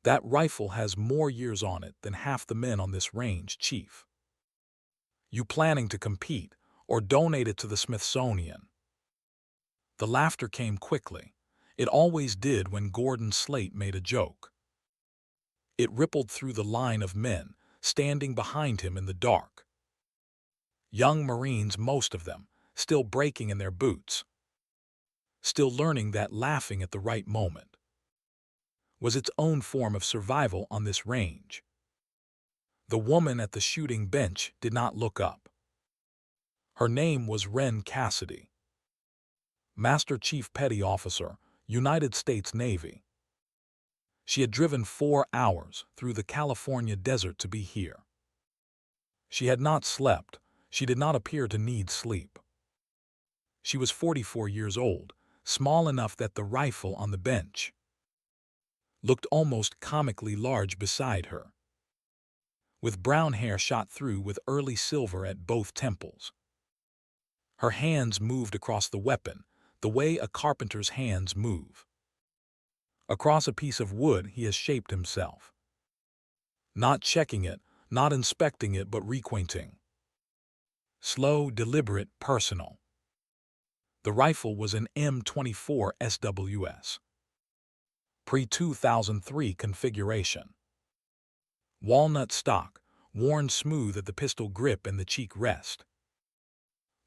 That rifle has more years on it than half the men on this range, Chief. You planning to compete or donate it to the Smithsonian?" The laughter came quickly. It always did when Gordon Slate made a joke. It rippled through the line of men standing behind him in the dark. Young Marines, most of them, still breaking in their boots, still learning that laughing at the right moment was its own form of survival on this range. The woman at the shooting bench did not look up. Her name was Wren Cassidy, Master Chief Petty Officer, United States Navy. She had driven 4 hours through the California desert to be here. She had not slept. She did not appear to need sleep. She was 44 years old, small enough that the rifle on the bench looked almost comically large beside her, with brown hair shot through with early silver at both temples. Her hands moved across the weapon, the way a carpenter's hands move across a piece of wood he has shaped himself. Not checking it, not inspecting it, but repointing. Slow, deliberate, personal. The rifle was an M24 SWS. Pre-2003 configuration. Walnut stock, worn smooth at the pistol grip and the cheek rest.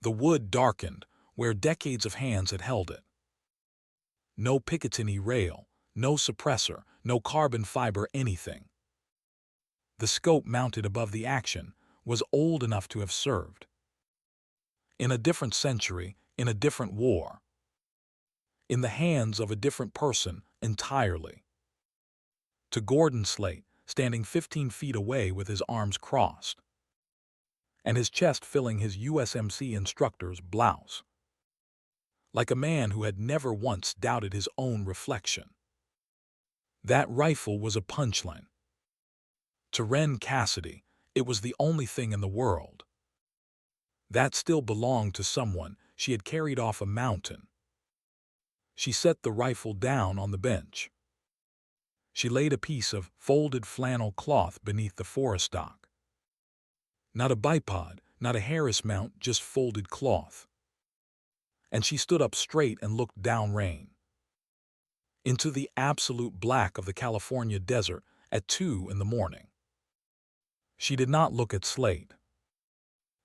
The wood darkened where decades of hands had held it. No Picatinny rail, no suppressor, no carbon fiber anything. The scope mounted above the action was old enough to have served in a different century, in a different war, in the hands of a different person entirely. To Gordon Slate, standing 15 feet away with his arms crossed and his chest filling his USMC instructor's blouse, like a man who had never once doubted his own reflection. That rifle was a punchline. To Wren Cassidy, it was the only thing in the world that still belonged to someone she had carried off a mountain. She set the rifle down on the bench. She laid a piece of folded flannel cloth beneath the forest stock. Not a bipod, not a Harris mount, just folded cloth. And she stood up straight and looked downrange into the absolute black of the California desert at 2 in the morning. She did not look at Slate.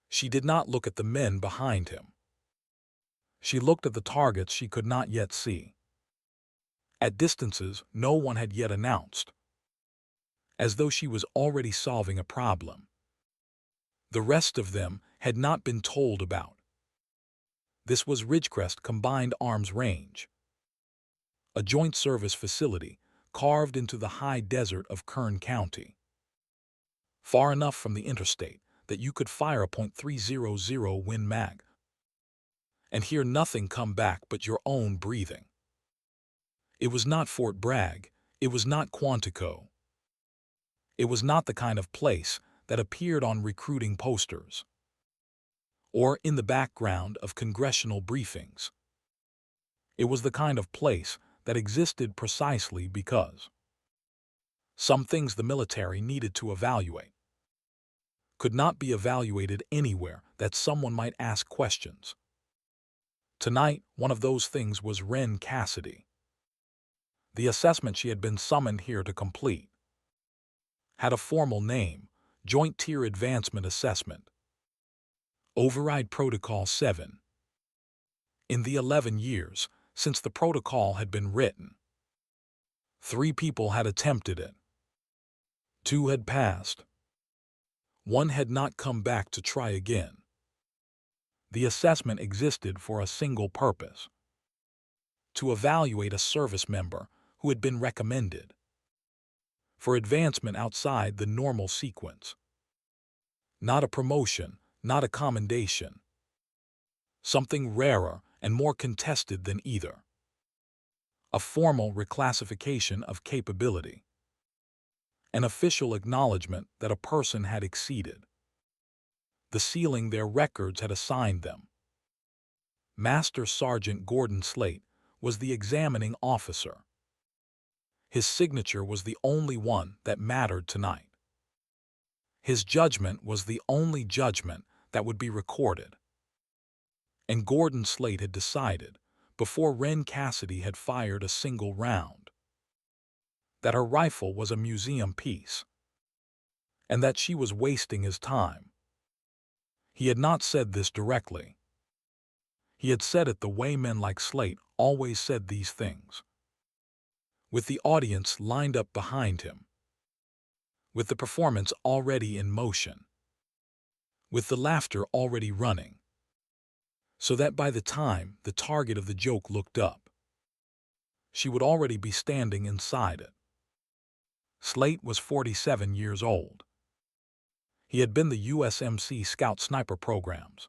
She did not look at the men behind him. She looked at the targets she could not yet see, at distances no one had yet announced, as though she was already solving a problem the rest of them had not been told about. This was Ridgecrest Combined Arms Range, a joint service facility carved into the high desert of Kern County, far enough from the interstate that you could fire a .300 Win Mag and hear nothing come back but your own breathing. It was not Fort Bragg. It was not Quantico. It was not the kind of place that appeared on recruiting posters or in the background of congressional briefings. It was the kind of place that existed precisely because some things the military needed to evaluate could not be evaluated anywhere that someone might ask questions. Tonight, one of those things was Wren Cassidy. The assessment she had been summoned here to complete had a formal name: Joint Tier Advancement Assessment. Override Protocol 7. In the 11 years since the protocol had been written, 3 people had attempted it. 2 had passed. 1 had not come back to try again. The assessment existed for a single purpose: to evaluate a service member who had been recommended for advancement outside the normal sequence. Not a promotion, not a commendation. Something rarer and more contested than either. A formal reclassification of capability. An official acknowledgement that a person had exceeded the ceiling their records had assigned them. Master Sergeant Gordon Slate was the examining officer. His signature was the only one that mattered tonight. His judgment was the only judgment that would be recorded. And Gordon Slate had decided, before Wren Cassidy had fired a single round, that her rifle was a museum piece, and that she was wasting his time. He had not said this directly. He had said it the way men like Slate always said these things, with the audience lined up behind him, with the performance already in motion, with the laughter already running, so that by the time the target of the joke looked up, she would already be standing inside it. Slate was 47 years old. He had been the USMC Scout Sniper Program's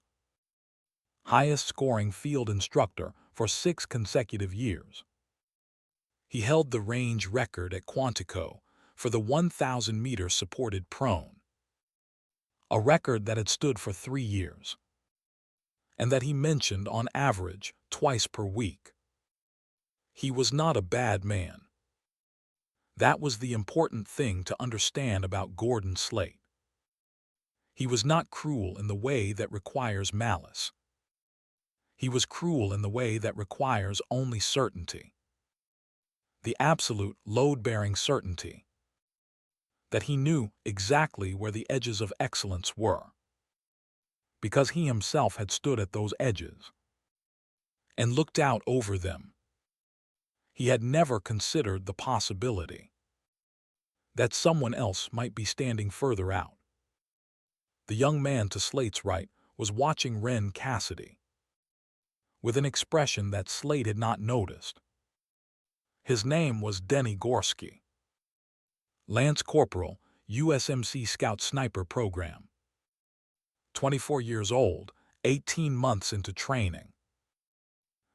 highest-scoring field instructor for 6 consecutive years. He held the range record at Quantico for the 1,000-meter supported prone, a record that had stood for 3 years, and that he mentioned on average twice per week. He was not a bad man. That was the important thing to understand about Gordon Slate. He was not cruel in the way that requires malice. He was cruel in the way that requires only certainty. The absolute load-bearing certainty that he knew exactly where the edges of excellence were, because he himself had stood at those edges and looked out over them. He had never considered the possibility that someone else might be standing further out. The young man to Slate's right was watching Wren Cassidy with an expression that Slate had not noticed. His name was Denny Gorski, Lance Corporal, USMC Scout Sniper Program. 24 years old, 18 months into training.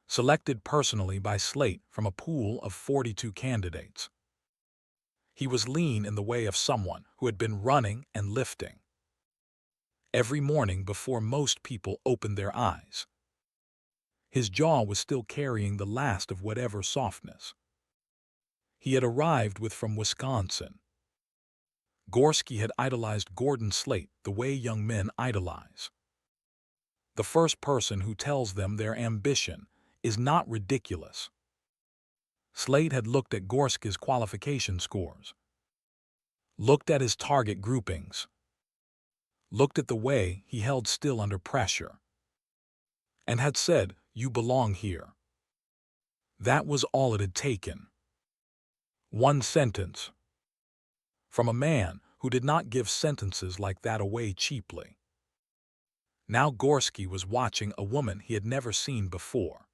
Selected personally by Slate from a pool of 42 candidates. He was lean in the way of someone who had been running and lifting every morning before most people opened their eyes. His jaw was still carrying the last of whatever softness he had arrived with from Wisconsin. Gorski had idolized Gordon Slate the way young men idolize. The first person who tells them their ambition is not ridiculous. Slate had looked at Gorski's qualification scores, looked at his target groupings, looked at the way he held still under pressure, and had said, "You belong here." That was all it had taken. One sentence. From a man who did not give sentences like that away cheaply. Now Gorski was watching a woman he had never seen before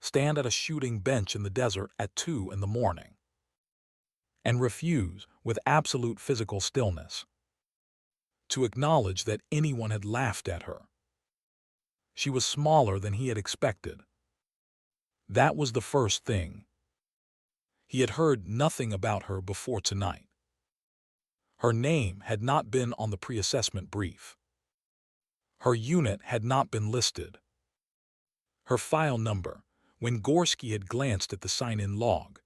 stand at a shooting bench in the desert at 2 in the morning and refuse, with absolute physical stillness, to acknowledge that anyone had laughed at her. She was smaller than he had expected. That was the first thing. He had heard nothing about her before tonight. Her name had not been on the pre-assessment brief. Her unit had not been listed. Her file number, when Gorski had glanced at the sign-in log,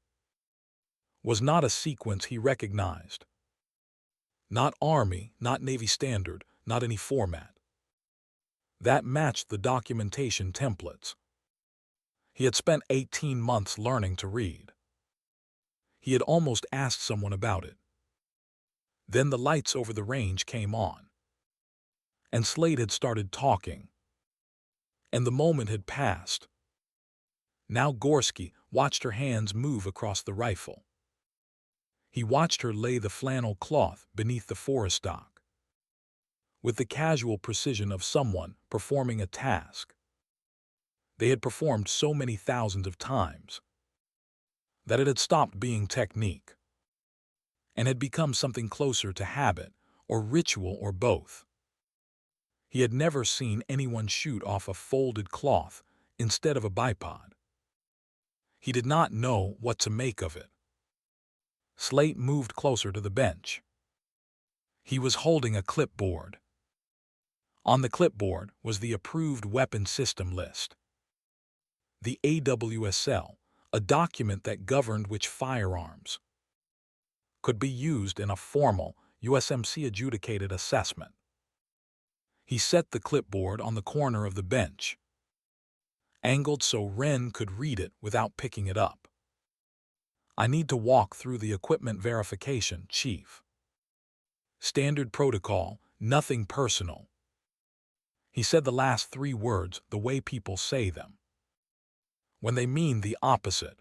was not a sequence he recognized. Not Army, not Navy Standard, not any format. That matched the documentation templates. He had spent 18 months learning to read. He had almost asked someone about it. Then the lights over the range came on, and Slate had started talking, and the moment had passed. Now Gorski watched her hands move across the rifle. He watched her lay the flannel cloth beneath the forest stock, with the casual precision of someone performing a task they had performed so many thousands of times that it had stopped being technique and had become something closer to habit or ritual or both. He had never seen anyone shoot off a folded cloth instead of a bipod. He did not know what to make of it. Slate moved closer to the bench. He was holding a clipboard. On the clipboard was the approved weapon system list. The AWSL, a document that governed which firearms could be used in a formal USMC-adjudicated assessment. He set the clipboard on the corner of the bench, angled so Wren could read it without picking it up. "I need to walk through the equipment verification, Chief. Standard protocol, nothing personal." He said the last 3 words the way people say them, when they mean the opposite.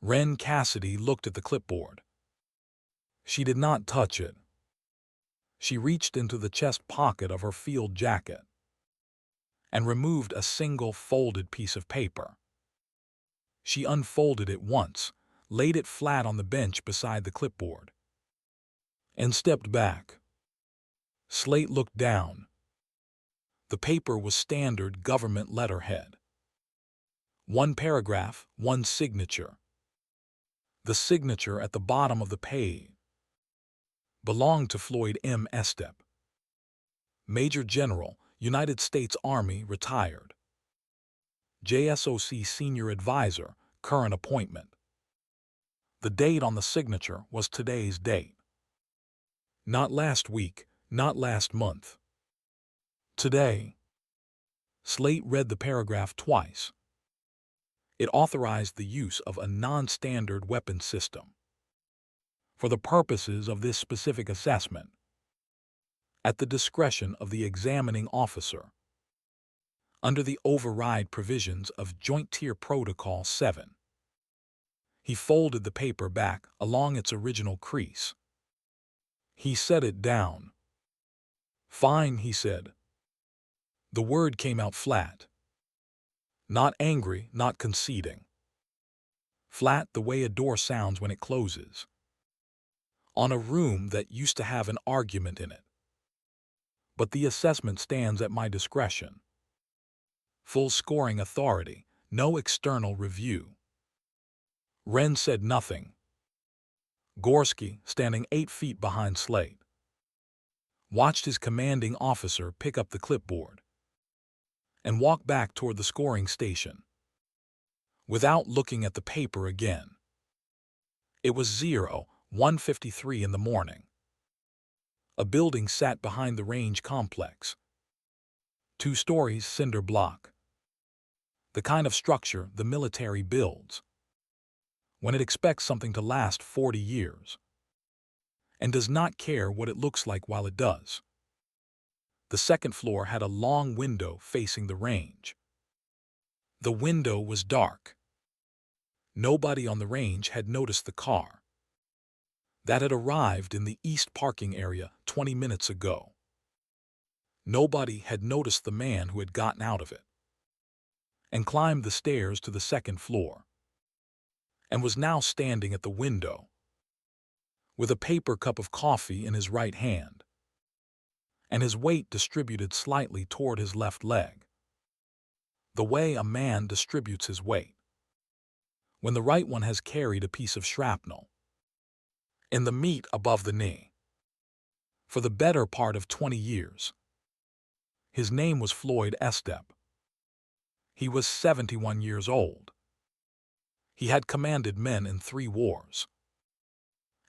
Wren Cassidy looked at the clipboard. She did not touch it. She reached into the chest pocket of her field jacket and removed a single folded piece of paper. She unfolded it once, laid it flat on the bench beside the clipboard, and stepped back. Slate looked down. The paper was standard government letterhead. 1 paragraph, 1 signature. The signature at the bottom of the page belonged to Floyd M. Estep, Major General, United States Army, retired. JSOC Senior Advisor, current appointment. The date on the signature was today's date. Not last week, not last month. Today. Slate read the paragraph twice. It authorized the use of a non-standard weapon system for the purposes of this specific assessment, at the discretion of the examining officer, under the override provisions of Joint Tier Protocol 7. He folded the paper back along its original crease. He set it down. "Fine," he said. The word came out flat. Not angry, not conceding. Flat the way a door sounds when it closes. On a room that used to have an argument in it. "But the assessment stands at my discretion. Full scoring authority, no external review." Wren said nothing. Gorski, standing 8 feet behind Slate, watched his commanding officer pick up the clipboard and walk back toward the scoring station, without looking at the paper again. It was 01:53 in the morning. A building sat behind the range complex. 2 stories, cinder block. The kind of structure the military builds when it expects something to last 40 years and does not care what it looks like while it does. The second floor had a long window facing the range. The window was dark. Nobody on the range had noticed the car that had arrived in the east parking area 20 minutes ago. Nobody had noticed the man who had gotten out of it and climbed the stairs to the second floor and was now standing at the window with a paper cup of coffee in his right hand and his weight distributed slightly toward his left leg, the way a man distributes his weight when the right one has carried a piece of shrapnel in the meat above the knee for the better part of 20 years. His name was Floyd Estep. He was 71 years old. He had commanded men in 3 wars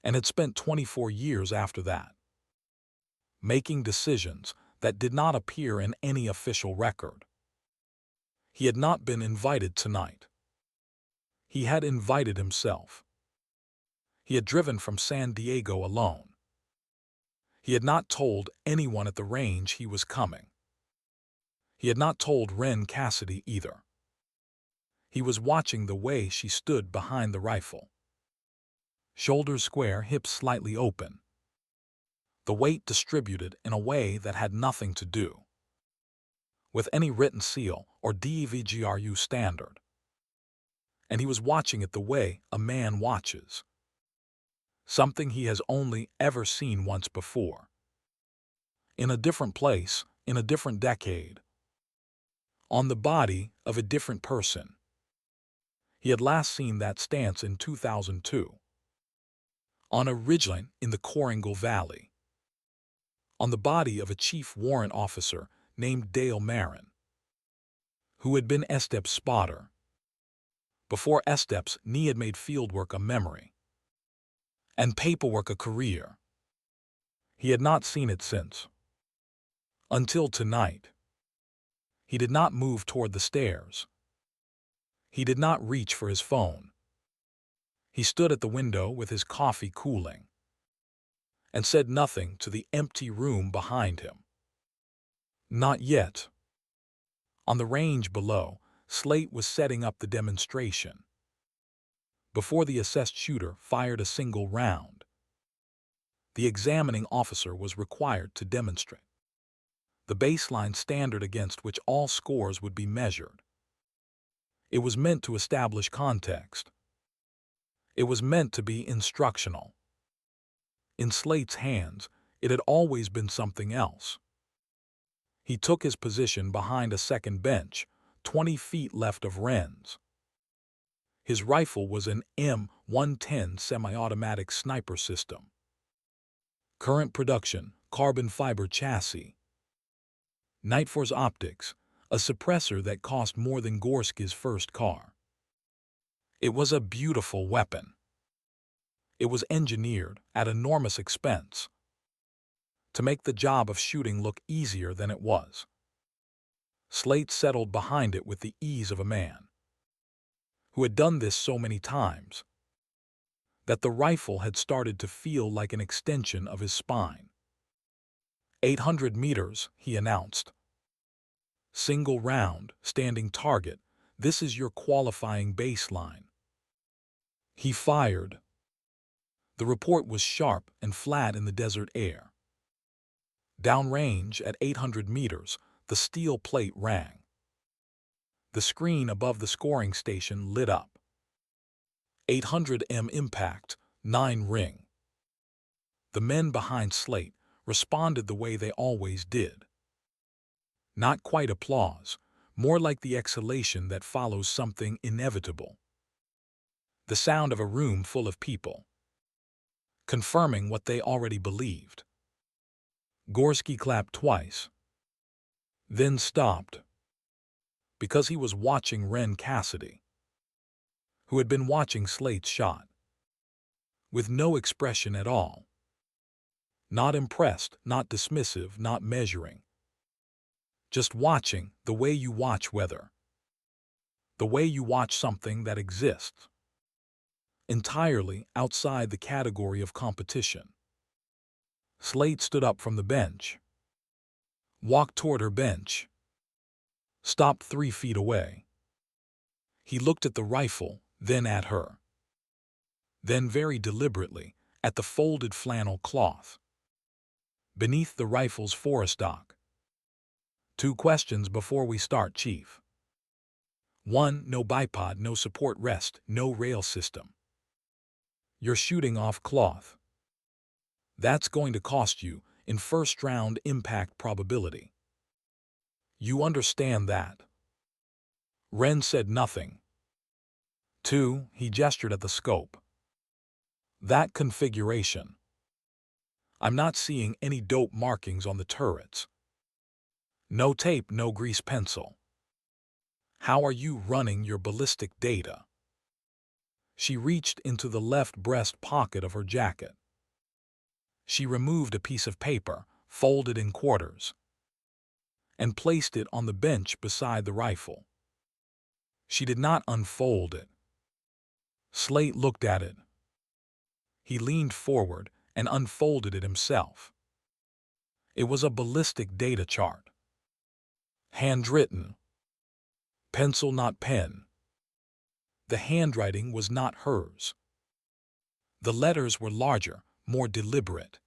and had spent 24 years after that making decisions that did not appear in any official record. He had not been invited tonight. He had invited himself. He had driven from San Diego alone. He had not told anyone at the range he was coming. He had not told Wren Cassidy either. He was watching the way she stood behind the rifle. Shoulders square, hips slightly open. The weight distributed in a way that had nothing to do with any written seal or DVGRU standard. And he was watching it the way a man watches, something he has only ever seen once before, in a different place, in a different decade, on the body of a different person. He had last seen that stance in 2002, on a ridgeline in the Coringal Valley, on the body of a chief warrant officer named Dale Marin, who had been Estep's spotter. Before Estep's knee had made fieldwork a memory, and paperwork a career. He had not seen it since. Until tonight. He did not move toward the stairs. He did not reach for his phone. He stood at the window with his coffee cooling, and said nothing to the empty room behind him. Not yet. On the range below, Slate was setting up the demonstration. Before the assessed shooter fired a single round, the examining officer was required to demonstrate the baseline standard against which all scores would be measured. It was meant to establish context. It was meant to be instructional. In Slate's hands, it had always been something else. He took his position behind a second bench, 20 feet left of Wren's. His rifle was an M110 semi-automatic sniper system. Current production, carbon fiber chassis. Nightforce optics, a suppressor that cost more than Gorski's first car. It was a beautiful weapon. It was engineered at enormous expense to make the job of shooting look easier than it was. Slate settled behind it with the ease of a man who had done this so many times that the rifle had started to feel like an extension of his spine. 800 meters, he announced. Single round, standing target, this is your qualifying baseline. He fired. The report was sharp and flat in the desert air. Downrange at 800 meters, the steel plate rang. The screen above the scoring station lit up. 800 m impact, 9 ring. The men behind Slate responded the way they always did. Not quite applause, more like the exhalation that follows something inevitable. The sound of a room full of people, confirming what they already believed. Gorski clapped twice, then stopped, because he was watching Wren Cassidy, who had been watching Slate's shot, with no expression at all. Not impressed, not dismissive, not measuring. Just watching the way you watch weather. The way you watch something that exists entirely outside the category of competition. Slate stood up from the bench, walked toward her bench, stopped 3 feet away. He looked at the rifle, then at her. Then very deliberately at the folded flannel cloth beneath the rifle's forestock. 2 questions before we start, Chief. 1. No bipod, no support rest, no rail system. You're shooting off cloth. That's going to cost you in first-round impact probability. You understand that? Wren said nothing. 2. He gestured at the scope. That configuration. I'm not seeing any dope markings on the turrets. No tape, no grease pencil. How are you running your ballistic data? She reached into the left breast pocket of her jacket. She removed a piece of paper, folded in quarters, and placed it on the bench beside the rifle. She did not unfold it. Slate looked at it. He leaned forward and unfolded it himself. It was a ballistic data chart. Handwritten. Pencil, not pen. The handwriting was not hers. The letters were larger, more deliberate.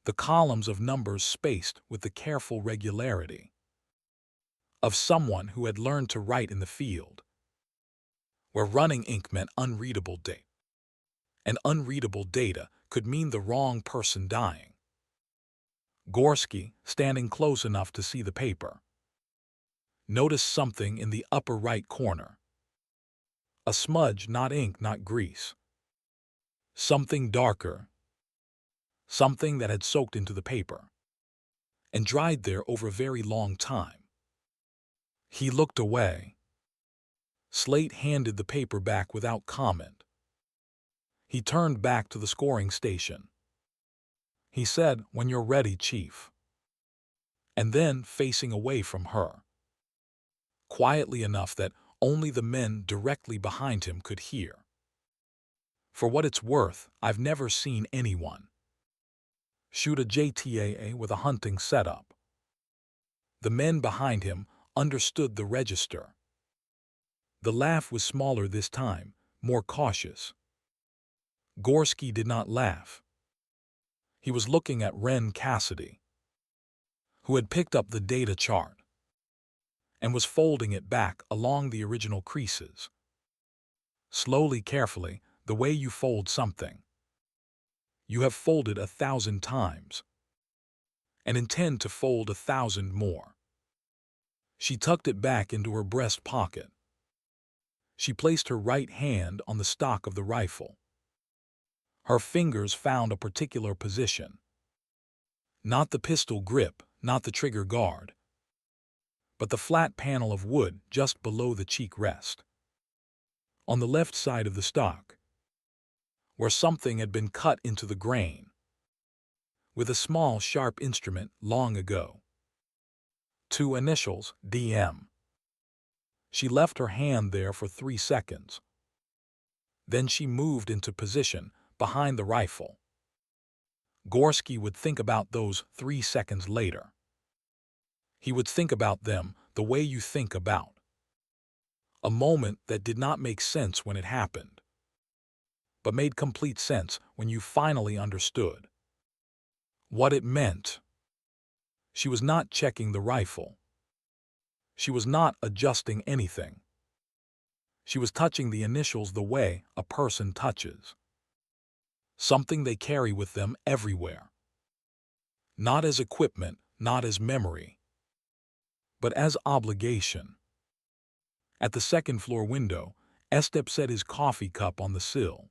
The columns of numbers spaced with the careful regularity of someone who had learned to write in the field, where running ink meant unreadable data. And unreadable data could mean the wrong person dying. Gorski, standing close enough to see the paper, noticed something in the upper right corner. A smudge, not ink, not grease. Something darker. Something that had soaked into the paper and dried there over a very long time. He looked away. Slate handed the paper back without comment. He turned back to the scoring station. He said, "When you're ready, Chief." And then, facing away from her, quietly enough that only the men directly behind him could hear. "For what it's worth, I've never seen anyone shoot a JTAA with a hunting setup." The men behind him understood the register. The laugh was smaller this time, more cautious. Gorski did not laugh. He was looking at Wren Cassidy, who had picked up the data chart and was folding it back along the original creases. Slowly, carefully, the way you fold something you have folded 1,000 times, and intend to fold 1,000 more. She tucked it back into her breast pocket. She placed her right hand on the stock of the rifle. Her fingers found a particular position. Not the pistol grip, not the trigger guard, but the flat panel of wood just below the cheek rest. On the left side of the stock, where something had been cut into the grain with a small, sharp instrument long ago. 2 initials, DM. She left her hand there for 3 seconds. Then she moved into position behind the rifle. Gorski would think about those 3 seconds later. He would think about them the way you think about a moment that did not make sense when it happened, but made complete sense when you finally understood what it meant. She was not checking the rifle. She was not adjusting anything. She was touching the initials the way a person touches something they carry with them everywhere. Not as equipment, not as memory, but as obligation. At the second-floor window, Estep set his coffee cup on the sill.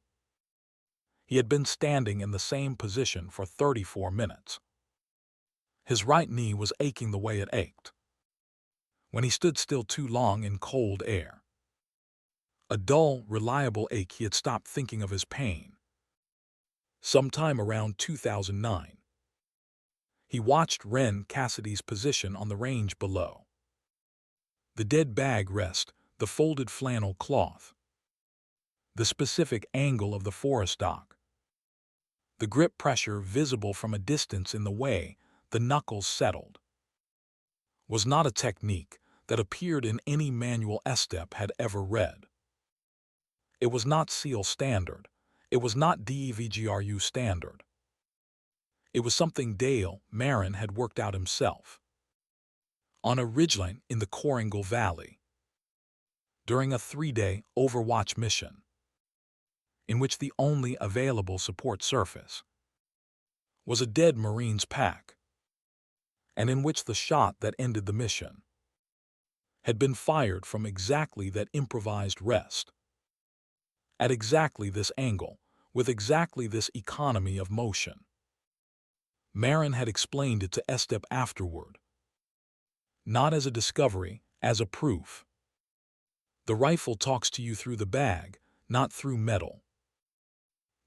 He had been standing in the same position for 34 minutes. His right knee was aching the way it ached when he stood still too long in cold air. A dull, reliable ache. He had stopped thinking of his pain sometime around 2009. He watched Wren Cassidy's position on the range below. The dead bag rest, the folded flannel cloth, the specific angle of the forest stock, the grip pressure visible from a distance in the way the knuckles settled, was not a technique that appeared in any manual Estep had ever read. It was not SEAL standard. It was not DEVGRU standard. It was something Dale Marin had worked out himself on a ridgeline in the Koringal Valley during a 3-day Overwatch mission, in which the only available support surface was a dead Marine's pack, and in which the shot that ended the mission had been fired from exactly that improvised rest, at exactly this angle, with exactly this economy of motion. Marin had explained it to Estep afterward, not as a discovery, as a proof. The rifle talks to you through the bag, not through metal.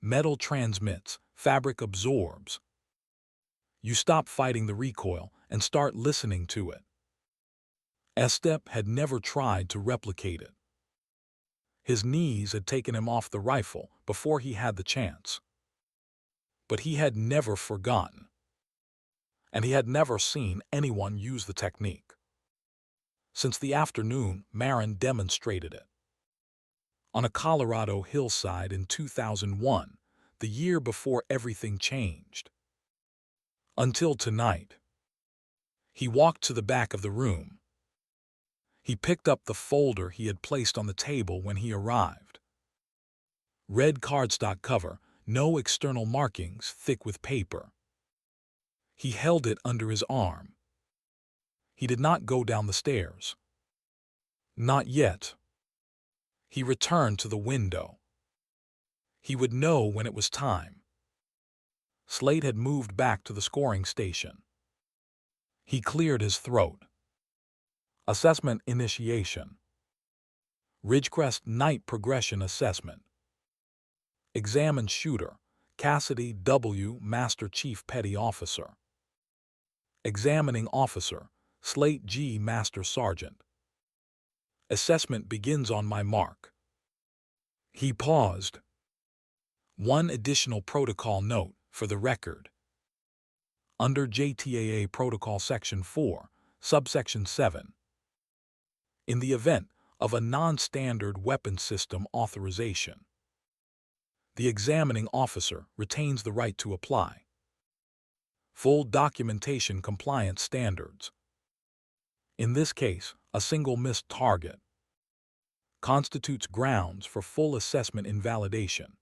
Metal transmits, fabric absorbs. You stop fighting the recoil and start listening to it. Estep had never tried to replicate it. His knees had taken him off the rifle before he had the chance. But he had never forgotten, and he had never seen anyone use the technique. Since the afternoon Marin demonstrated it on a Colorado hillside in 2001, the year before everything changed. Until tonight. He walked to the back of the room. He picked up the folder he had placed on the table when he arrived. Red cardstock cover, no external markings, thick with paper. He held it under his arm. He did not go down the stairs. Not yet. He returned to the window. He would know when it was time. Slate had moved back to the scoring station. He cleared his throat. Assessment initiation. Ridgecrest Night Progression Assessment. Examine Shooter, Cassidy W. Master Chief Petty Officer. Examining Officer, Slate G. Master Sergeant. Assessment begins on my mark. He paused. One additional protocol note, for the record. Under JTAA Protocol Section 4, Subsection 7. In the event of a non-standard weapon system authorization, the examining officer retains the right to apply full documentation compliance standards. In this case, a single missed target constitutes grounds for full assessment invalidation,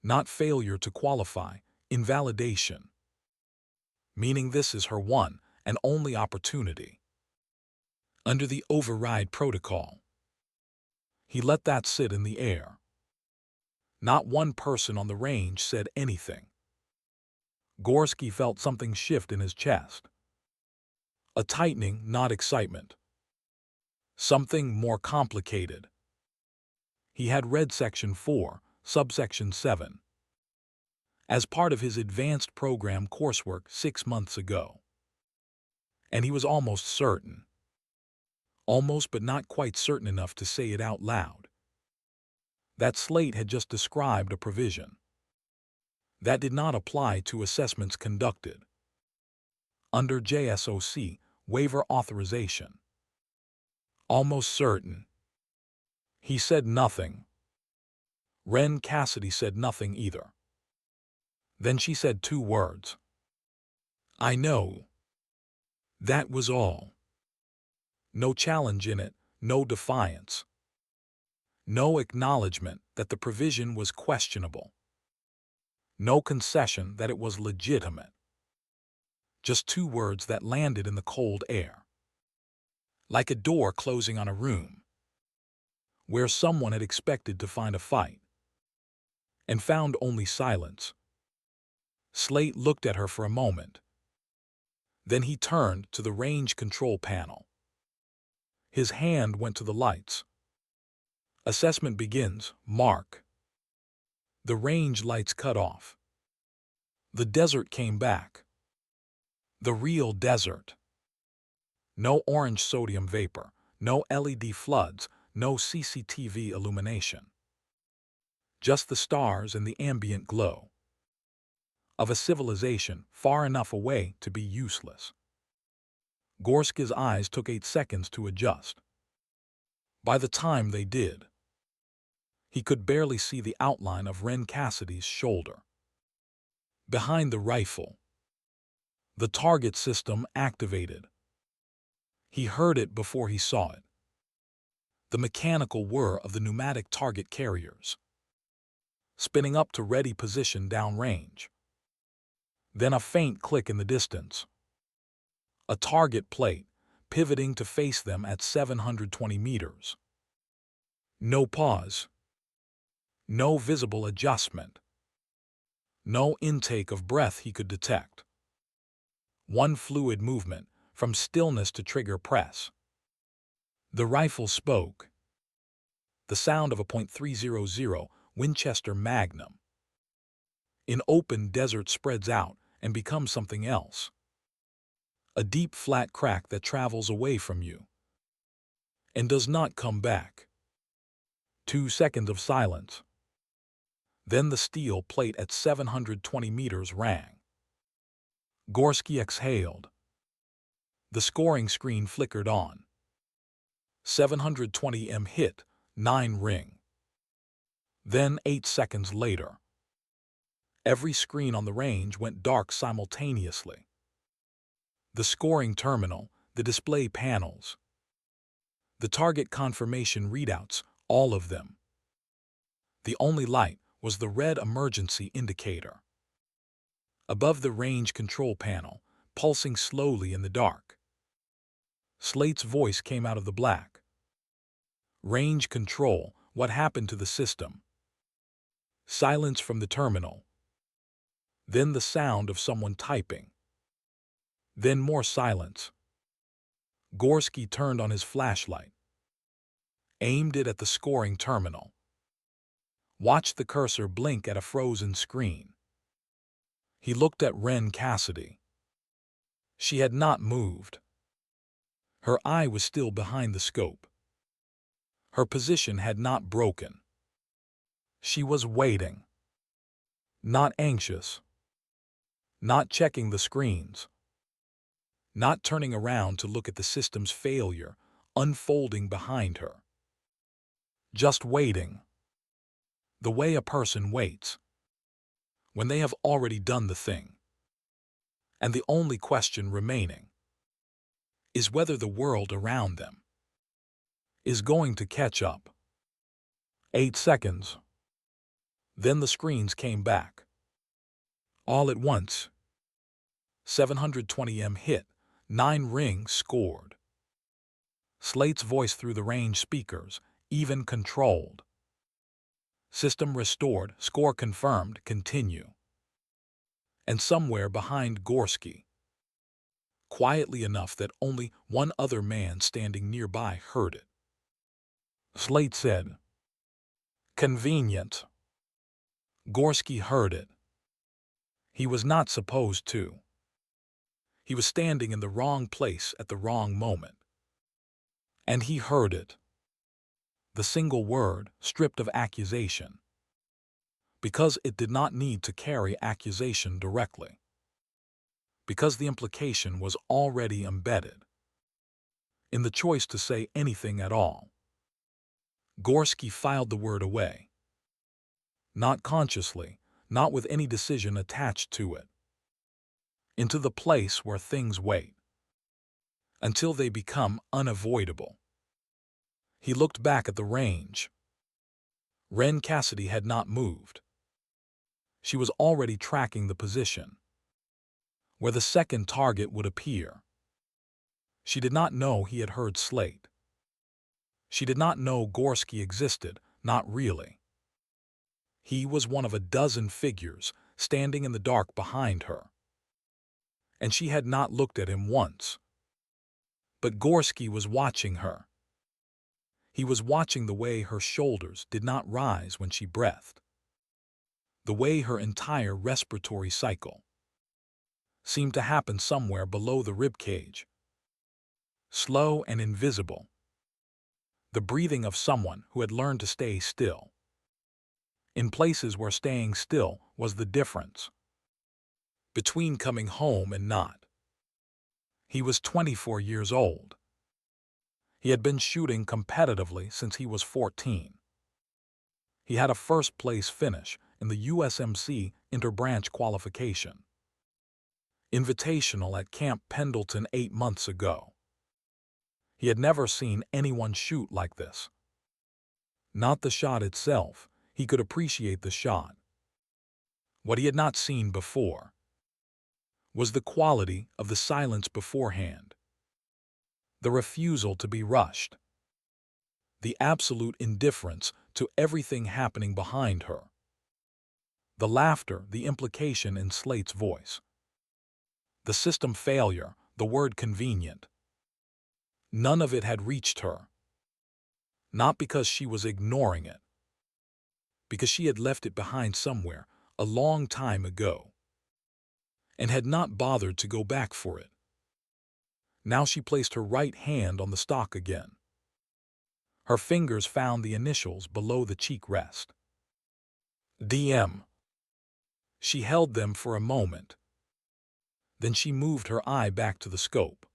not failure to qualify, invalidation, meaning this is her one and only opportunity. Under the override protocol, he let that sit in the air. Not one person on the range said anything. Gorski felt something shift in his chest. A tightening, not excitement. Something more complicated. He had read Section 4, Subsection 7, as part of his advanced program coursework 6 months ago. And he was almost certain. Almost but not quite certain enough to say it out loud. That Slate had just described a provision that did not apply to assessments conducted under JSOC waiver authorization. Almost certain. He said nothing. Wren Cassidy said nothing either. Then she said 2 words. I know. That was all. No challenge in it, no defiance. No acknowledgement that the provision was questionable. No concession that it was legitimate. Just 2 words that landed in the cold air. Like a door closing on a room where someone had expected to find a fight and found only silence. Slate looked at her for a moment. Then he turned to the range control panel. His hand went to the lights. Assessment begins, mark. The range lights cut off. The desert came back. The real desert. No orange sodium vapor, no LED floods, no CCTV illumination. Just the stars and the ambient glow of a civilization far enough away to be useless. Gorski's eyes took 8 seconds to adjust. By the time they did, he could barely see the outline of Wren Cassidy's shoulder. Behind the rifle, the target system activated. He heard it before he saw it. The mechanical whir of the pneumatic target carriers, spinning up to ready position downrange. Then a faint click in the distance. A target plate, pivoting to face them at 720 meters. No pause. No visible adjustment. No intake of breath he could detect. One fluid movement, from stillness to trigger press. The rifle spoke. The sound of a .300 Winchester Magnum. In open desert spreads out and becomes something else. A deep flat crack that travels away from you and does not come back. 2 seconds of silence. Then the steel plate at 720 meters rang. Gorski exhaled. The scoring screen flickered on. 720 m hit, 9 ring. Then 8 seconds later, every screen on the range went dark simultaneously. The scoring terminal, the display panels, the target confirmation readouts, all of them. The only light was the red emergency indicator. Above the range control panel, pulsing slowly in the dark. Slate's voice came out of the black. Range control, what happened to the system? Silence from the terminal. Then the sound of someone typing. Then more silence. Gorski turned on his flashlight. aimed it at the scoring terminal, watched the cursor blink at a frozen screen. He looked at Wren Cassidy. She had not moved. Her eye was still behind the scope. Her position had not broken. She was waiting. Not anxious. Not checking the screens. Not turning around to look at the system's failure unfolding behind her. Just waiting. The way a person waits, when they have already done the thing. And the only question remaining is whether the world around them is going to catch up. 8 seconds. Then the screens came back. All at once. 720M hit. 9 rings scored. Slate's voice through the range speakers, even controlled. System restored, score confirmed, continue. And somewhere behind Gorski, quietly enough that only one other man standing nearby heard it, Slate said, "Convenient." Gorski heard it. He was not supposed to. He was standing in the wrong place at the wrong moment. And he heard it. The single word, stripped of accusation. Because it did not need to carry accusation directly. Because the implication was already embedded in the choice to say anything at all. Gorski filed the word away. Not consciously, not with any decision attached to it. Into the place where things wait. Until they become unavoidable. He looked back at the range. Wren Cassidy had not moved. She was already tracking the position where the second target would appear. She did not know he had heard Slate. She did not know Gorski existed, not really. He was one of a dozen figures standing in the dark behind her. And she had not looked at him once. But Gorski was watching her. He was watching the way her shoulders did not rise when she breathed. The way her entire respiratory cycle seemed to happen somewhere below the ribcage. Slow and invisible. The breathing of someone who had learned to stay still. In places where staying still was the difference between coming home and not. He was 24 years old. He had been shooting competitively since he was 14. He had a first-place finish in the USMC interbranch qualification invitational at Camp Pendleton 8 months ago. He had never seen anyone shoot like this. Not the shot itself. He could appreciate the shot. What he had not seen before was the quality of the silence beforehand, the refusal to be rushed, the absolute indifference to everything happening behind her, the laughter, the implication in Slate's voice, the system failure, the word convenient. None of it had reached her. Not because she was ignoring it, because she had left it behind somewhere a long time ago and had not bothered to go back for it. Now she placed her right hand on the stock again. Her fingers found the initials below the cheek rest. DM. She held them for a moment. Then she moved her eye back to the scope.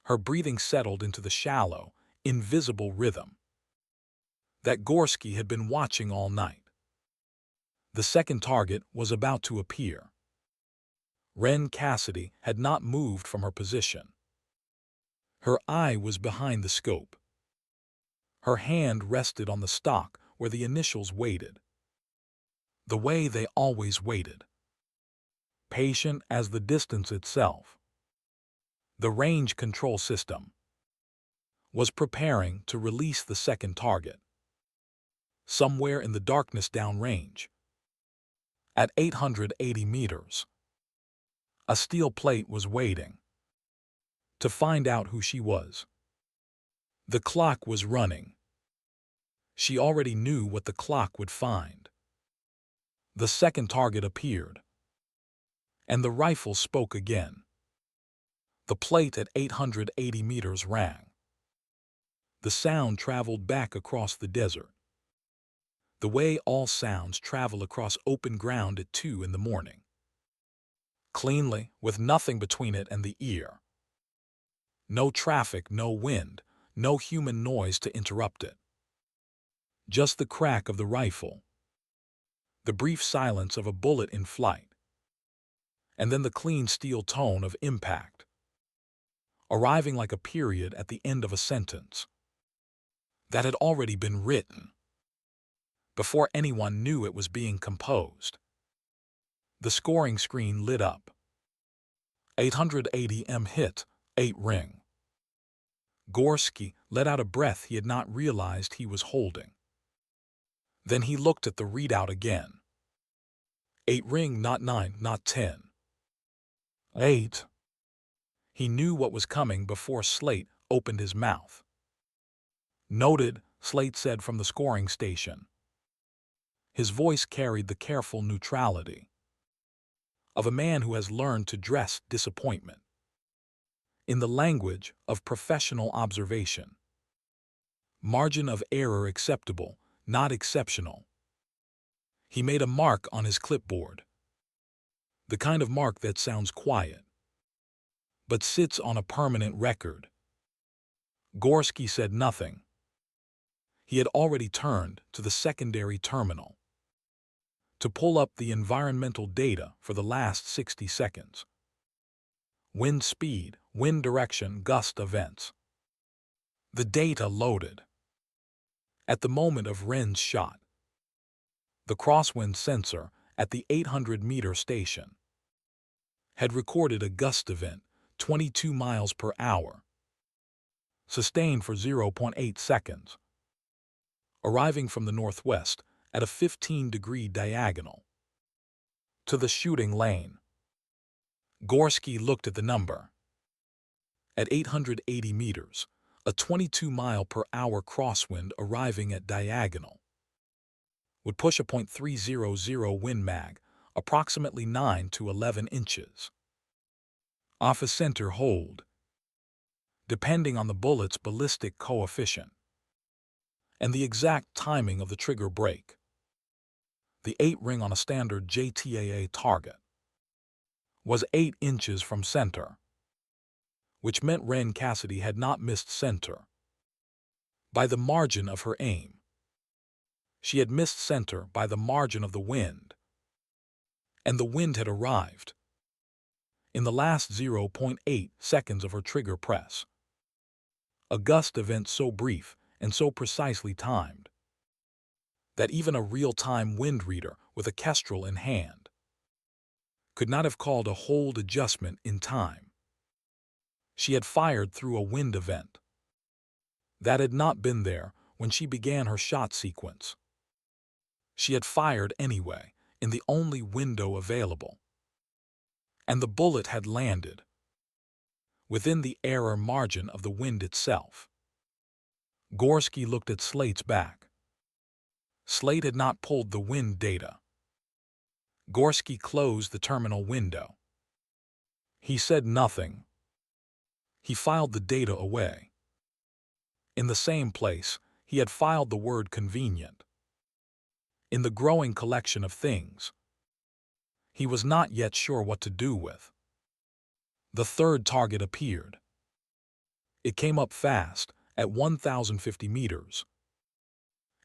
Her breathing settled into the shallow, invisible rhythm that Gorski had been watching all night. The second target was about to appear. Wren Cassidy had not moved from her position. Her eye was behind the scope. Her hand rested on the stock where the initials waited. The way they always waited. Patient as the distance itself. The range control system was preparing to release the second target. Somewhere in the darkness downrange. At 880 meters. A steel plate was waiting to find out who she was. The clock was running. She already knew what the clock would find. The second target appeared, and the rifle spoke again. The plate at 880 meters rang. The sound traveled back across the desert, the way all sounds travel across open ground at 2 in the morning. Cleanly, with nothing between it and the ear. No traffic, no wind, no human noise to interrupt it. Just the crack of the rifle, the brief silence of a bullet in flight, and then the clean steel tone of impact, arriving like a period at the end of a sentence that had already been written before anyone knew it was being composed. The scoring screen lit up. 880 m hit, 8 ring. Gorski let out a breath he had not realized he was holding. Then he looked at the readout again. 8 ring, not 9, not 10. 8. He knew what was coming before Slate opened his mouth. Noted, Slate said from the scoring station. His voice carried the careful neutrality of a man who has learned to dress disappointment in the language of professional observation. Margin of error acceptable, not exceptional. He made a mark on his clipboard. The kind of mark that sounds quiet, but sits on a permanent record. Gorski said nothing. He had already turned to the secondary terminal to pull up the environmental data for the last 60 seconds. Wind speed, wind direction, gust events. The data loaded. At the moment of Wren's shot, the crosswind sensor at the 800-meter station had recorded a gust event 22 miles per hour, sustained for 0.8 seconds, arriving from the northwest at a 15-degree diagonal to the shooting lane. Gorski looked at the number. At 880 meters, a 22-mile-per-hour crosswind arriving at diagonal would push a .300 wind mag, approximately 9 to 11 inches, off a center hold, depending on the bullet's ballistic coefficient and the exact timing of the trigger brake. The 8 ring on a standard JTAA target was 8 inches from center, which meant Wren Cassidy had not missed center by the margin of her aim. She had missed center by the margin of the wind, and the wind had arrived in the last 0.8 seconds of her trigger press. A gust event so brief and so precisely timed that even a real-time wind reader with a kestrel in hand could not have called a hold adjustment in time. She had fired through a wind event that had not been there when she began her shot sequence. She had fired anyway, in the only window available, and the bullet had landed within the error margin of the wind itself. Gorski looked at Slate's back. Slate had not pulled the wind data. Gorski closed the terminal window. He said nothing. He filed the data away. In the same place, he had filed the word convenient. In the growing collection of things he was not yet sure what to do with. The third target appeared. It came up fast, at 1,050 meters.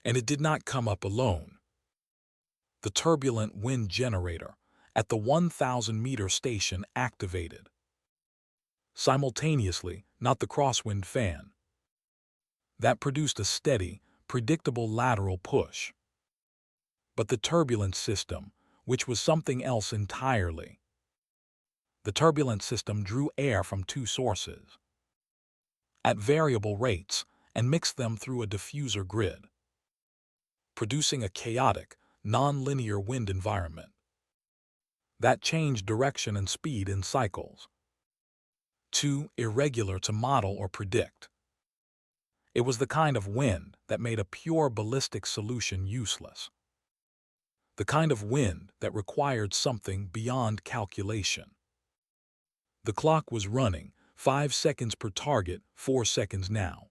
And it did not come up alone. The turbulent wind generator at the 1,000-meter station activated. Simultaneously, not the crosswind fan. That produced a steady, predictable lateral push. But the turbulence system, which was something else entirely. The turbulence system drew air from two sources at variable rates and mixed them through a diffuser grid, producing a chaotic, non-linear wind environment that changed direction and speed in cycles, too irregular to model or predict, It was the kind of wind that made a pure ballistic solution useless. The kind of wind that required something beyond calculation. The clock was running, 5 seconds per target, 4 seconds now.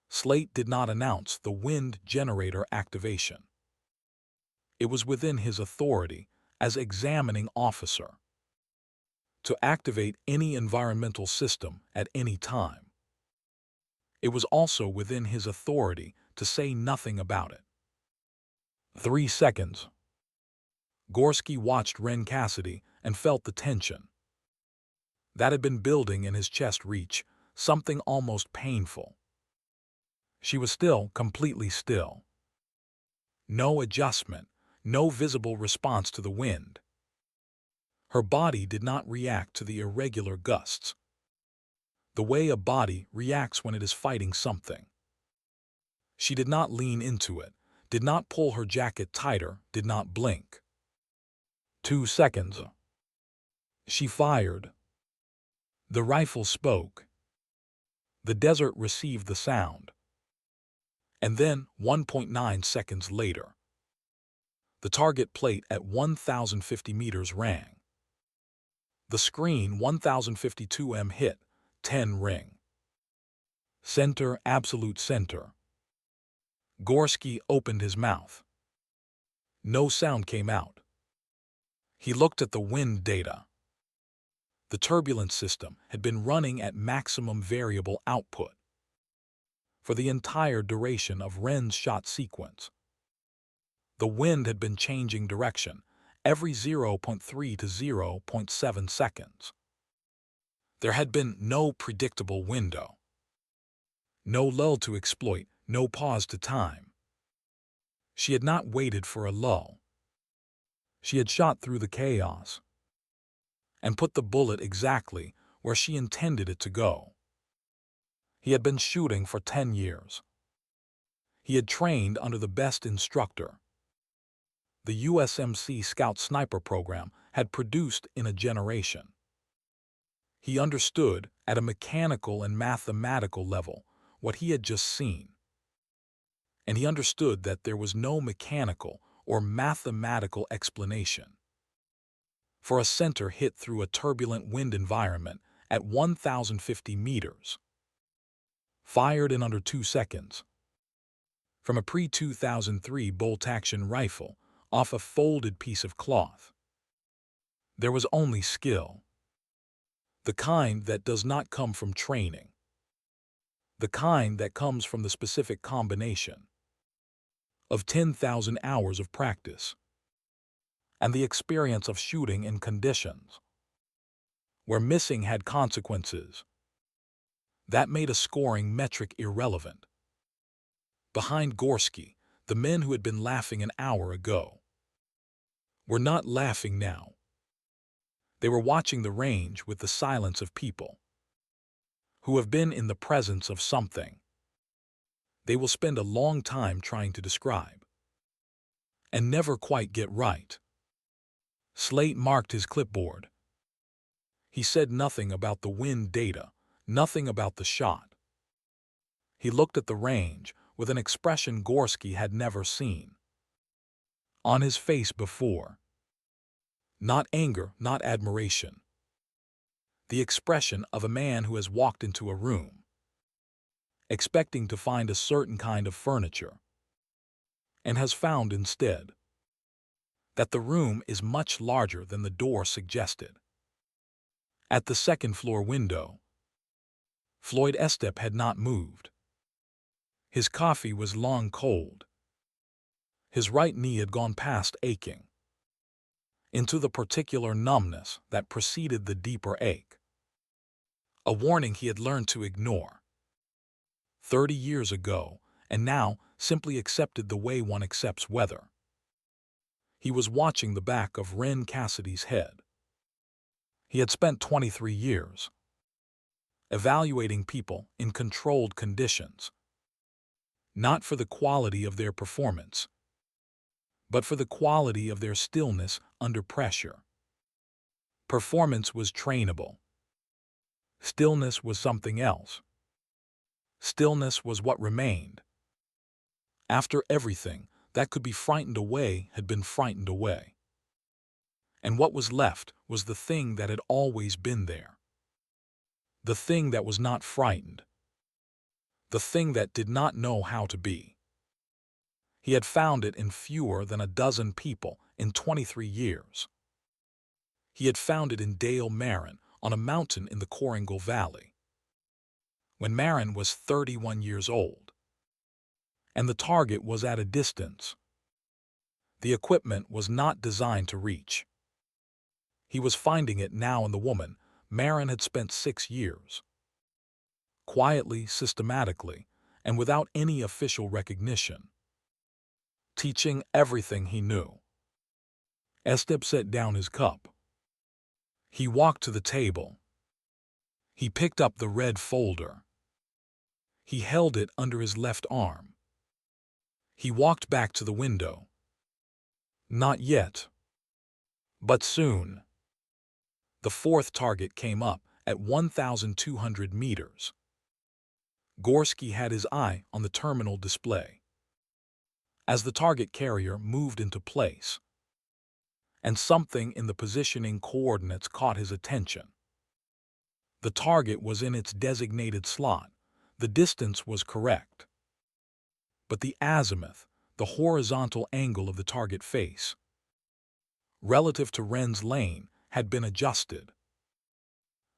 Slate did not announce the wind generator activation. It was within his authority as examining officer to activate any environmental system at any time. It was also within his authority to say nothing about it. 3 seconds. Gorski watched Wren Cassidy and felt the tension that had been building in his chest reach, something almost painful. She was still, completely still. No adjustment, no visible response to the wind. Her body did not react to the irregular gusts, the way a body reacts when it is fighting something. She did not lean into it, did not pull her jacket tighter, did not blink. 2 seconds. She fired. The rifle spoke. The desert received the sound. And then, 1.9 seconds later, the target plate at 1,050 meters rang. The screen 1052 m hit, 10 ring. Center, absolute center. Gorski opened his mouth. No sound came out. He looked at the wind data. The turbulence system had been running at maximum variable output for the entire duration of Wren's shot sequence. The wind had been changing direction every 0.3 to 0.7 seconds. There had been no predictable window, no lull to exploit, no pause to time. She had not waited for a lull. She had shot through the chaos and put the bullet exactly where she intended it to go. He had been shooting for 10 years. He had trained under the best instructor. The USMC Scout Sniper program had produced in a generation. He understood at a mechanical and mathematical level what he had just seen. And he understood that there was no mechanical or mathematical explanation for a center hit through a turbulent wind environment at 1,050 meters, fired in under 2 seconds, from a pre-2003 bolt-action rifle off a folded piece of cloth. There was only skill, the kind that does not come from training, the kind that comes from the specific combination of 10,000 hours of practice and the experience of shooting in conditions where missing had consequences. That made a scoring metric irrelevant. Behind Gorski, the men who had been laughing an hour ago were not laughing now. They were watching the range with the silence of people who have been in the presence of something they will spend a long time trying to describe and never quite get right. Slate marked his clipboard. He said nothing about the wind data, nothing about the shot. He looked at the range with an expression Gorski had never seen on his face before. Not anger, not admiration. The expression of a man who has walked into a room, expecting to find a certain kind of furniture, and has found instead that the room is much larger than the door suggested. At the second-floor window, Floyd Estep had not moved. His coffee was long cold. His right knee had gone past aching into the particular numbness that preceded the deeper ache, a warning he had learned to ignore 30 years ago and now simply accepted the way one accepts weather. He was watching the back of Wren Cassidy's head. He had spent 23 years evaluating people in controlled conditions, not for the quality of their performance, but for the quality of their stillness under pressure. Performance was trainable. Stillness was something else. Stillness was what remained. After everything that could be frightened away had been frightened away. And what was left was the thing that had always been there. The thing that was not frightened. The thing that did not know how to be. He had found it in fewer than a dozen people in 23 years. He had found it in Dale Marin on a mountain in the Koringal Valley, when Marin was 31 years old. And the target was at a distance. The equipment was not designed to reach. He was finding it now in the woman Marin had spent 6 years. Quietly, systematically, and without any official recognition. Teaching everything he knew. Estep set down his cup. He walked to the table. He picked up the red folder. He held it under his left arm. He walked back to the window. Not yet. But soon. The fourth target came up at 1,200 meters. Gorski had his eye on the terminal display. As the target carrier moved into place, and something in the positioning coordinates caught his attention. The target was in its designated slot. The distance was correct. But the azimuth, the horizontal angle of the target face, relative to Wren's lane, had been adjusted.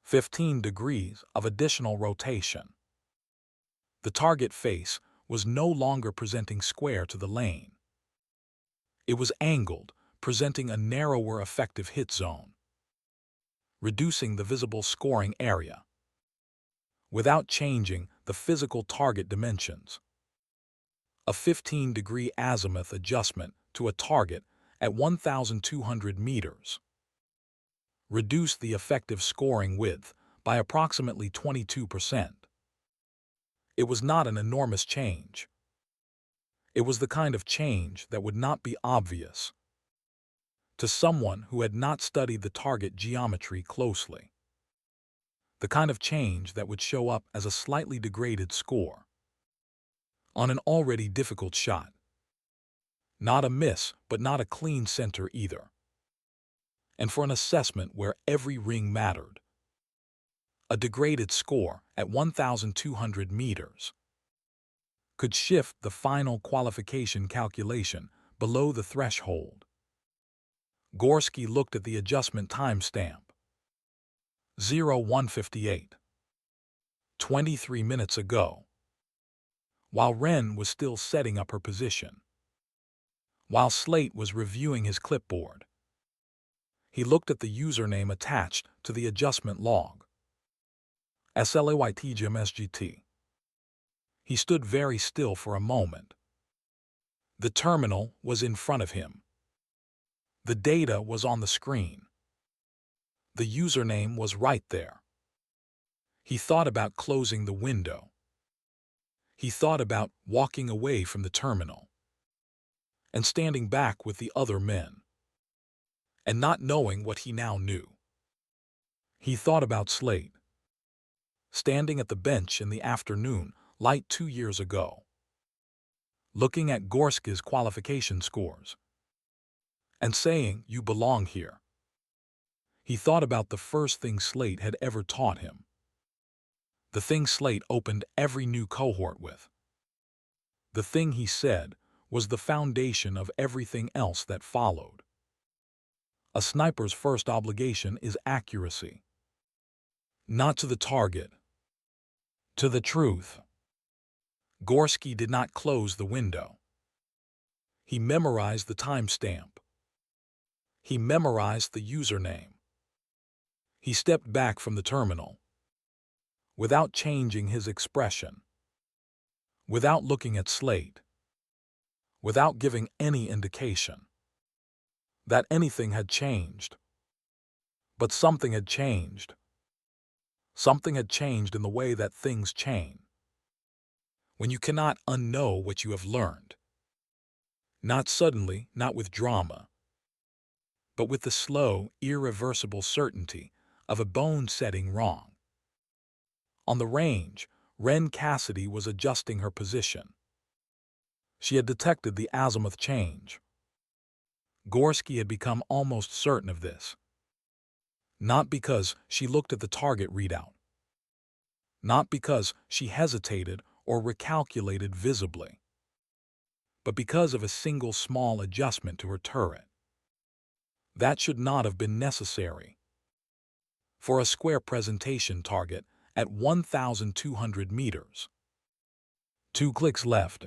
15 degrees of additional rotation. The target face was no longer presenting square to the lane. It was angled, presenting a narrower effective hit zone, reducing the visible scoring area, without changing the physical target dimensions. A 15-degree azimuth adjustment to a target at 1,200 meters reduced the effective scoring width by approximately 22%. It was not an enormous change. It was the kind of change that would not be obvious to someone who had not studied the target geometry closely. The kind of change that would show up as a slightly degraded score on an already difficult shot. Not a miss, but not a clean center either. And for an assessment where every ring mattered, a degraded score at 1,200 meters could shift the final qualification calculation below the threshold. Gorski looked at the adjustment timestamp. 01:58. 23 minutes ago. While Wren was still setting up her position. While Slate was reviewing his clipboard. He looked at the username attached to the adjustment log. SLAYTGMSGT. He stood very still for a moment. The terminal was in front of him. The data was on the screen. The username was right there. He thought about closing the window. He thought about walking away from the terminal and standing back with the other men and not knowing what he now knew. He thought about Slate, standing at the bench in the afternoon light 2 years ago, looking at Gorski's qualification scores and saying, "You belong here." He thought about the first thing Slate had ever taught him. The thing Slate opened every new cohort with. The thing he said was the foundation of everything else that followed. A sniper's first obligation is accuracy. Not to the target, to the truth. Gorski did not close the window. He memorized the timestamp. He memorized the username. He stepped back from the terminal, without changing his expression, without looking at Slate, without giving any indication that anything had changed. But something had changed. Something had changed in the way that things chain. When you cannot unknow what you have learned. Not suddenly, not with drama, but with the slow, irreversible certainty of a bone setting wrong. On the range, Wren Cassidy was adjusting her position. She had detected the azimuth change. Gorski had become almost certain of this. Not because she looked at the target readout. Not because she hesitated or recalculated visibly. But because of a single small adjustment to her turret. That should not have been necessary. For a square presentation target at 1,200 meters. 2 clicks left.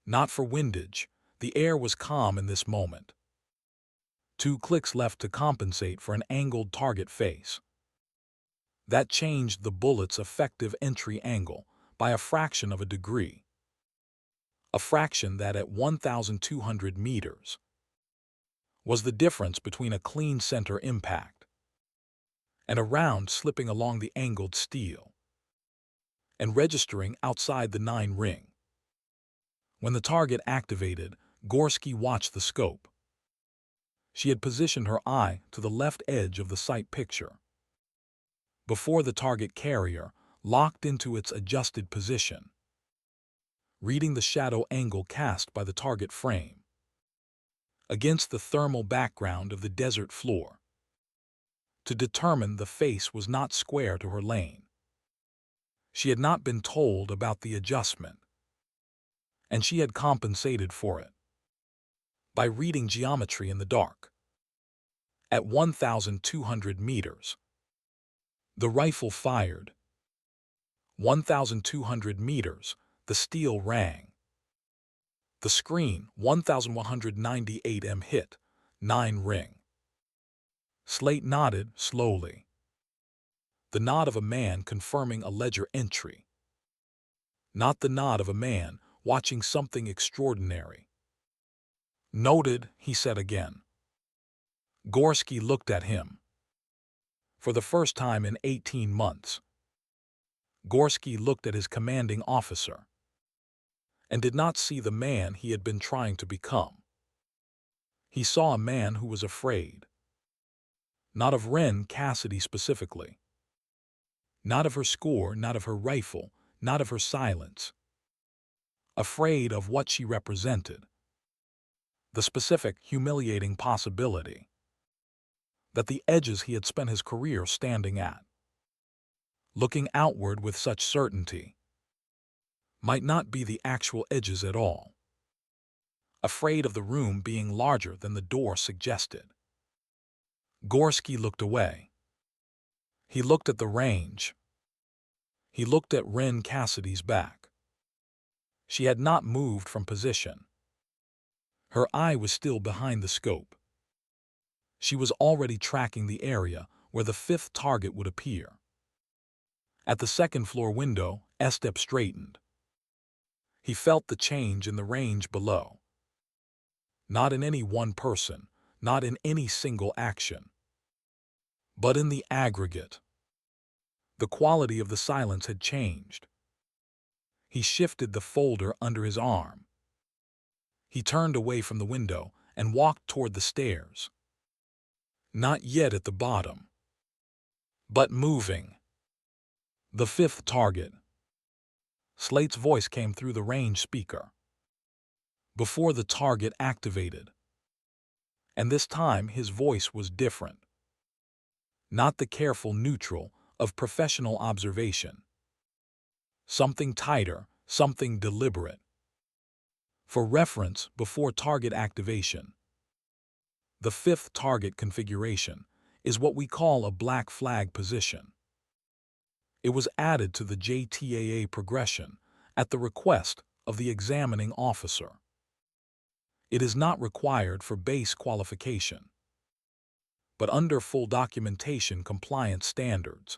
Not for windage, the air was calm in this moment. 2 clicks left to compensate for an angled target face. That changed the bullet's effective entry angle by a fraction of a degree. A fraction that at 1,200 meters was the difference between a clean center impact and a round slipping along the angled steel and registering outside the 9 ring. When the target activated, Gorski watched the scope. She had positioned her eye to the left edge of the sight picture, before the target carrier locked into its adjusted position, reading the shadow angle cast by the target frame against the thermal background of the desert floor, to determine the face was not square to her lane. She had not been told about the adjustment, and she had compensated for it by reading geometry in the dark. At 1,200 meters, the rifle fired. 1,200 meters, the steel rang. The screen, 1,198 m hit, 9 ring. Slate nodded slowly. The nod of a man confirming a ledger entry. Not the nod of a man watching something extraordinary. Noted, he said again. Gorski looked at him. For the first time in 18 months, Gorski looked at his commanding officer and did not see the man he had been trying to become. He saw a man who was afraid. Not of Wren Cassidy specifically. Not of her score, not of her rifle, not of her silence. Afraid of what she represented. The specific, humiliating possibility that the edges he had spent his career standing at, looking outward with such certainty, might not be the actual edges at all. Afraid of the room being larger than the door suggested. Gorski looked away. He looked at the range. He looked at Wren Cassidy's back. She had not moved from position. Her eye was still behind the scope. She was already tracking the area where the 5th target would appear. At the 2nd floor window, Estep straightened. He felt the change in the range below. Not in any one person, not in any single action, but in the aggregate. The quality of the silence had changed. He shifted the folder under his arm. He turned away from the window and walked toward the stairs. Not yet at the bottom, but moving. The 5th target. Slate's voice came through the range speaker. Before the target activated. And this time his voice was different. Not the careful neutral of professional observation. Something tighter, something deliberate. For reference, before target activation, the 5th target configuration is what we call a black flag position. It was added to the JTAA progression at the request of the examining officer. It is not required for base qualification, but under full documentation compliance standards,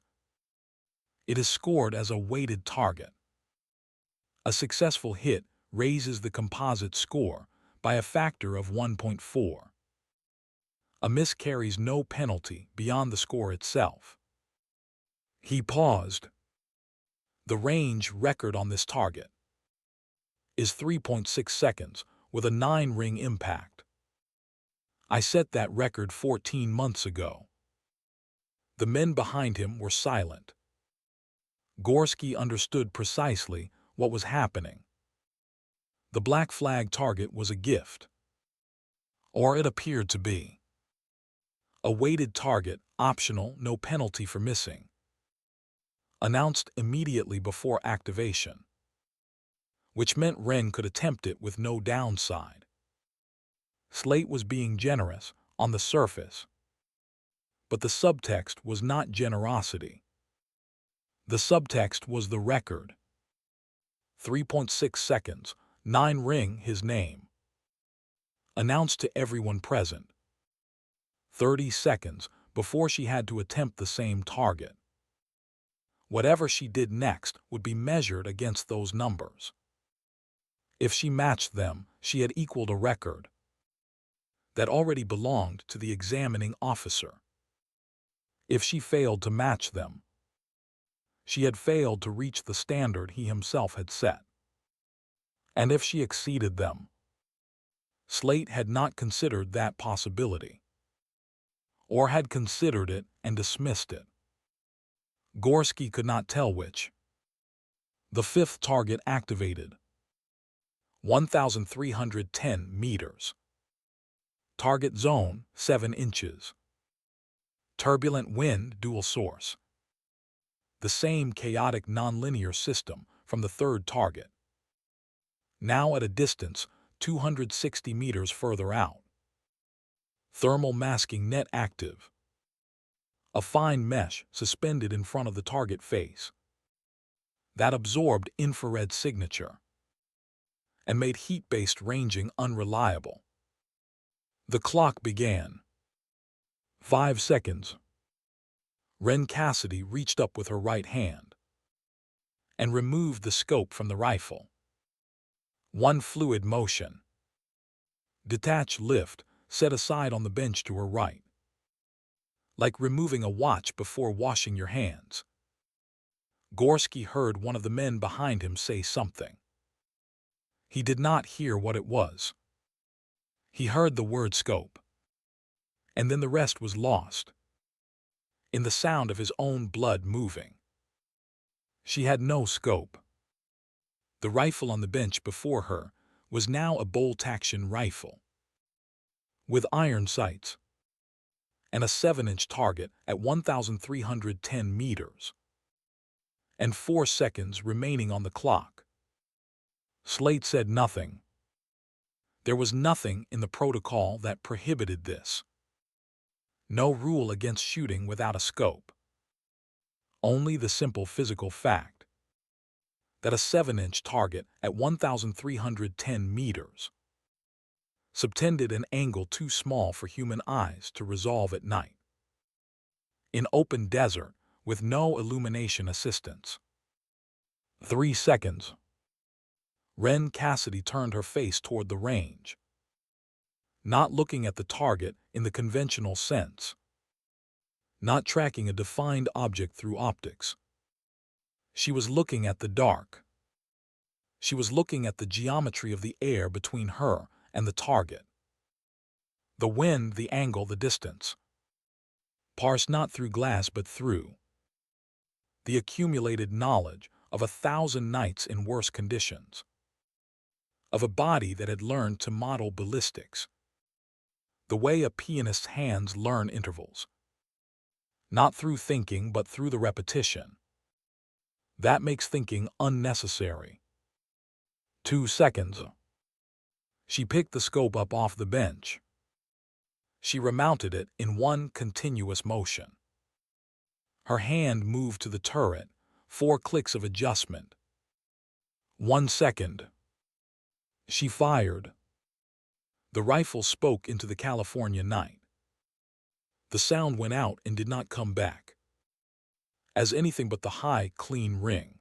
it is scored as a weighted target. A successful hit raises the composite score by a factor of 1.4. A miss carries no penalty beyond the score itself. He paused. The range record on this target is 3.6 seconds with a 9-ring impact. I set that record 14 months ago. The men behind him were silent. Gorski understood precisely what was happening. The black flag target was a gift. Or it appeared to be. A weighted target, optional, no penalty for missing. Announced immediately before activation. Which meant Wren could attempt it with no downside. Slate was being generous on the surface. But the subtext was not generosity. The subtext was the record. 3.6 seconds, 9 ring his name. Announced to everyone present. 30 seconds before she had to attempt the same target. Whatever she did next would be measured against those numbers. If she matched them, she had equaled a record that already belonged to the examining officer. If she failed to match them, she had failed to reach the standard he himself had set. And if she exceeded them, Slate had not considered that possibility. Or had considered it and dismissed it. Gorski could not tell which. The fifth target activated. 1,310 meters. Target zone, 7 inches. Turbulent wind, dual source. The same chaotic nonlinear system from the third target. Now at a distance 260 meters further out. Thermal masking net active. A fine mesh suspended in front of the target face. That absorbed infrared signature and made heat-based ranging unreliable. The clock began. 5 seconds. Wren Cassidy reached up with her right hand and removed the scope from the rifle. One fluid motion. Detach lift, set aside on the bench to her right. Like removing a watch before washing your hands. Gorski heard one of the men behind him say something. He did not hear what it was. He heard the word scope. And then the rest was lost in the sound of his own blood moving. She had no scope. The rifle on the bench before her was now a bolt-action rifle with iron sights and a 7-inch target at 1,310 meters and 4 seconds remaining on the clock. Slate said nothing. There was nothing in the protocol that prohibited this. No rule against shooting without a scope. Only the simple physical fact that a 7-inch target at 1,310 meters subtended an angle too small for human eyes to resolve at night. In open desert, with no illumination assistance. 3 seconds. Wren Cassidy turned her face toward the range. Not looking at the target in the conventional sense. Not tracking a defined object through optics. She was looking at the dark. She was looking at the geometry of the air between her and the target. The wind, the angle, the distance. Parsed not through glass but through the accumulated knowledge of 1,000 nights in worse conditions. Of a body that had learned to model ballistics. The way a pianist's hands learn intervals. Not through thinking but through the repetition. That makes thinking unnecessary. 2 seconds. She picked the scope up off the bench. She remounted it in one continuous motion. Her hand moved to the turret, 4 clicks of adjustment. 1 second. She fired. The rifle spoke into the California night. The sound went out and did not come back. As anything but the high, clean ring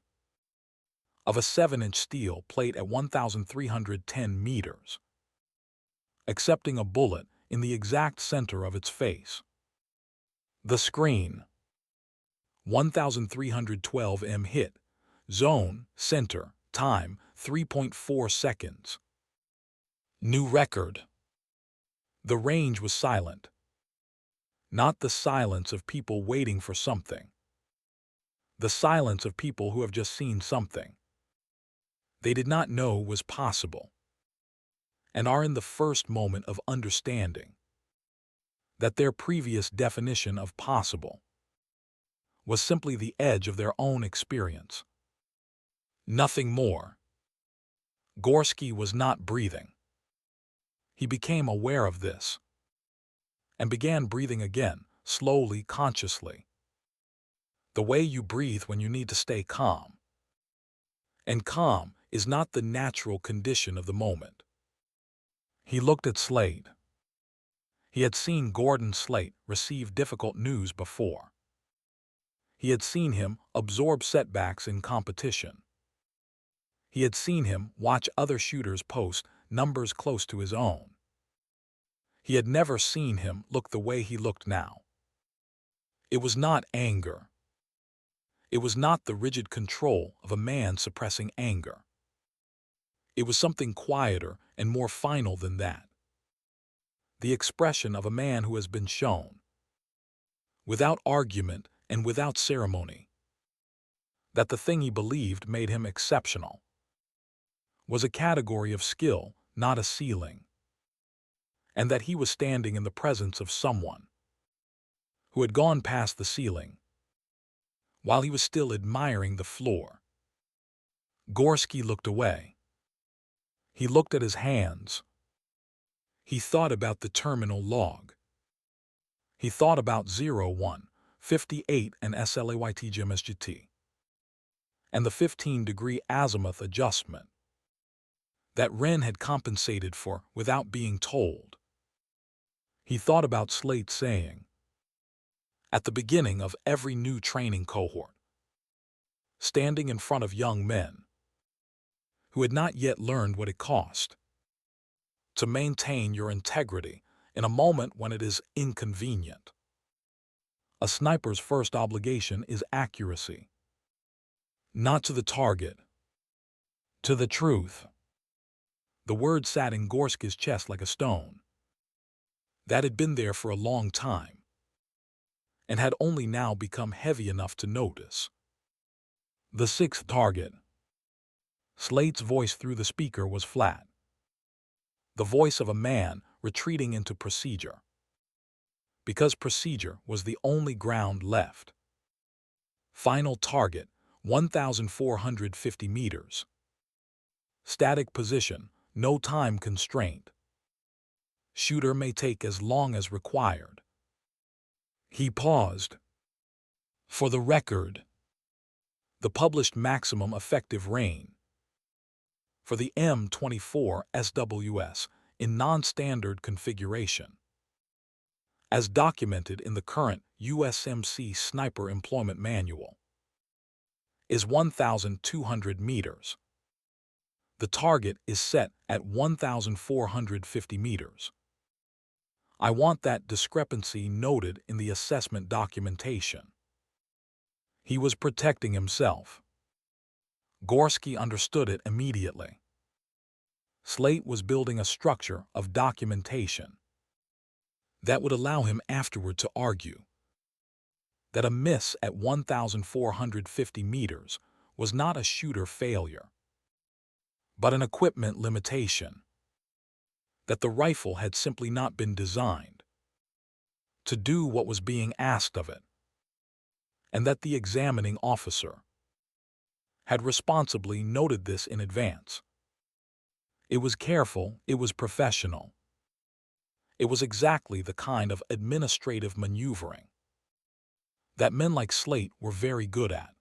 of a 7-inch steel plate at 1,310 meters, accepting a bullet in the exact center of its face. The screen. 1,312 m hit. Zone, center, time, 3.4 seconds. New record. The range was silent. Not the silence of people waiting for something. The silence of people who have just seen something they did not know was possible, and are in the first moment of understanding that their previous definition of possible was simply the edge of their own experience. Nothing more. Gorski was not breathing. He became aware of this and began breathing again, slowly, consciously. The way you breathe when you need to stay calm. And calm is not the natural condition of the moment. He looked at Slade. He had seen Gordon Slate receive difficult news before. He had seen him absorb setbacks in competition. He had seen him watch other shooters post numbers close to his own. He had never seen him look the way he looked now. It was not anger. It was not the rigid control of a man suppressing anger. It was something quieter and more final than that. The expression of a man who has been shown, without argument and without ceremony, that the thing he believed made him exceptional was a category of skill, not a ceiling, and that he was standing in the presence of someone who had gone past the ceiling while he was still admiring the floor. Gorski looked away. He looked at his hands. He thought about the terminal log. He thought about 01, 58 and SLAYT GMSGT, and the 15-degree azimuth adjustment that Wren had compensated for without being told. He thought about Slate saying, at the beginning of every new training cohort, standing in front of young men who had not yet learned what it cost to maintain your integrity in a moment when it is inconvenient. A sniper's first obligation is accuracy, not to the target, to the truth. The word sat in Gorski's chest like a stone that had been there for a long time and had only now become heavy enough to notice. The sixth target. Slate's voice through the speaker was flat. The voice of a man retreating into procedure, because procedure was the only ground left. Final target, 1,450 meters. Static position, no time constraint. Shooter may take as long as required. He paused. For the record, the published maximum effective range for the M24 SWS in non-standard configuration, as documented in the current USMC Sniper Employment Manual, is 1,200 meters. The target is set at 1,450 meters. I want that discrepancy noted in the assessment documentation. He was protecting himself. Gorski understood it immediately. Slate was building a structure of documentation that would allow him afterward to argue that a miss at 1,450 meters was not a shooter failure, but an equipment limitation, that the rifle had simply not been designed to do what was being asked of it, and that the examining officer had responsibly noted this in advance. It was careful, it was professional. It was exactly the kind of administrative maneuvering that men like Slate were very good at.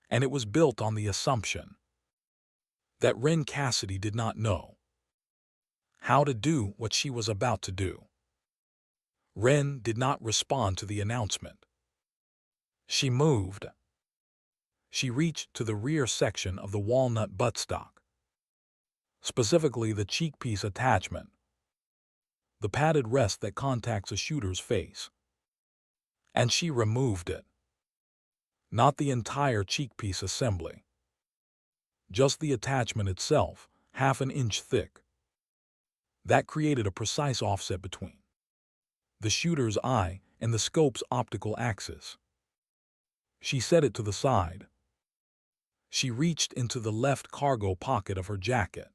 And it was built on the assumption that Wren Cassidy did not know how to do what she was about to do. Wren did not respond to the announcement. She moved. She reached to the rear section of the walnut buttstock, specifically the cheekpiece attachment, the padded rest that contacts a shooter's face, and she removed it. Not the entire cheekpiece assembly, just the attachment itself, half an inch thick. That created a precise offset between the shooter's eye and the scope's optical axis. She set it to the side. She reached into the left cargo pocket of her jacket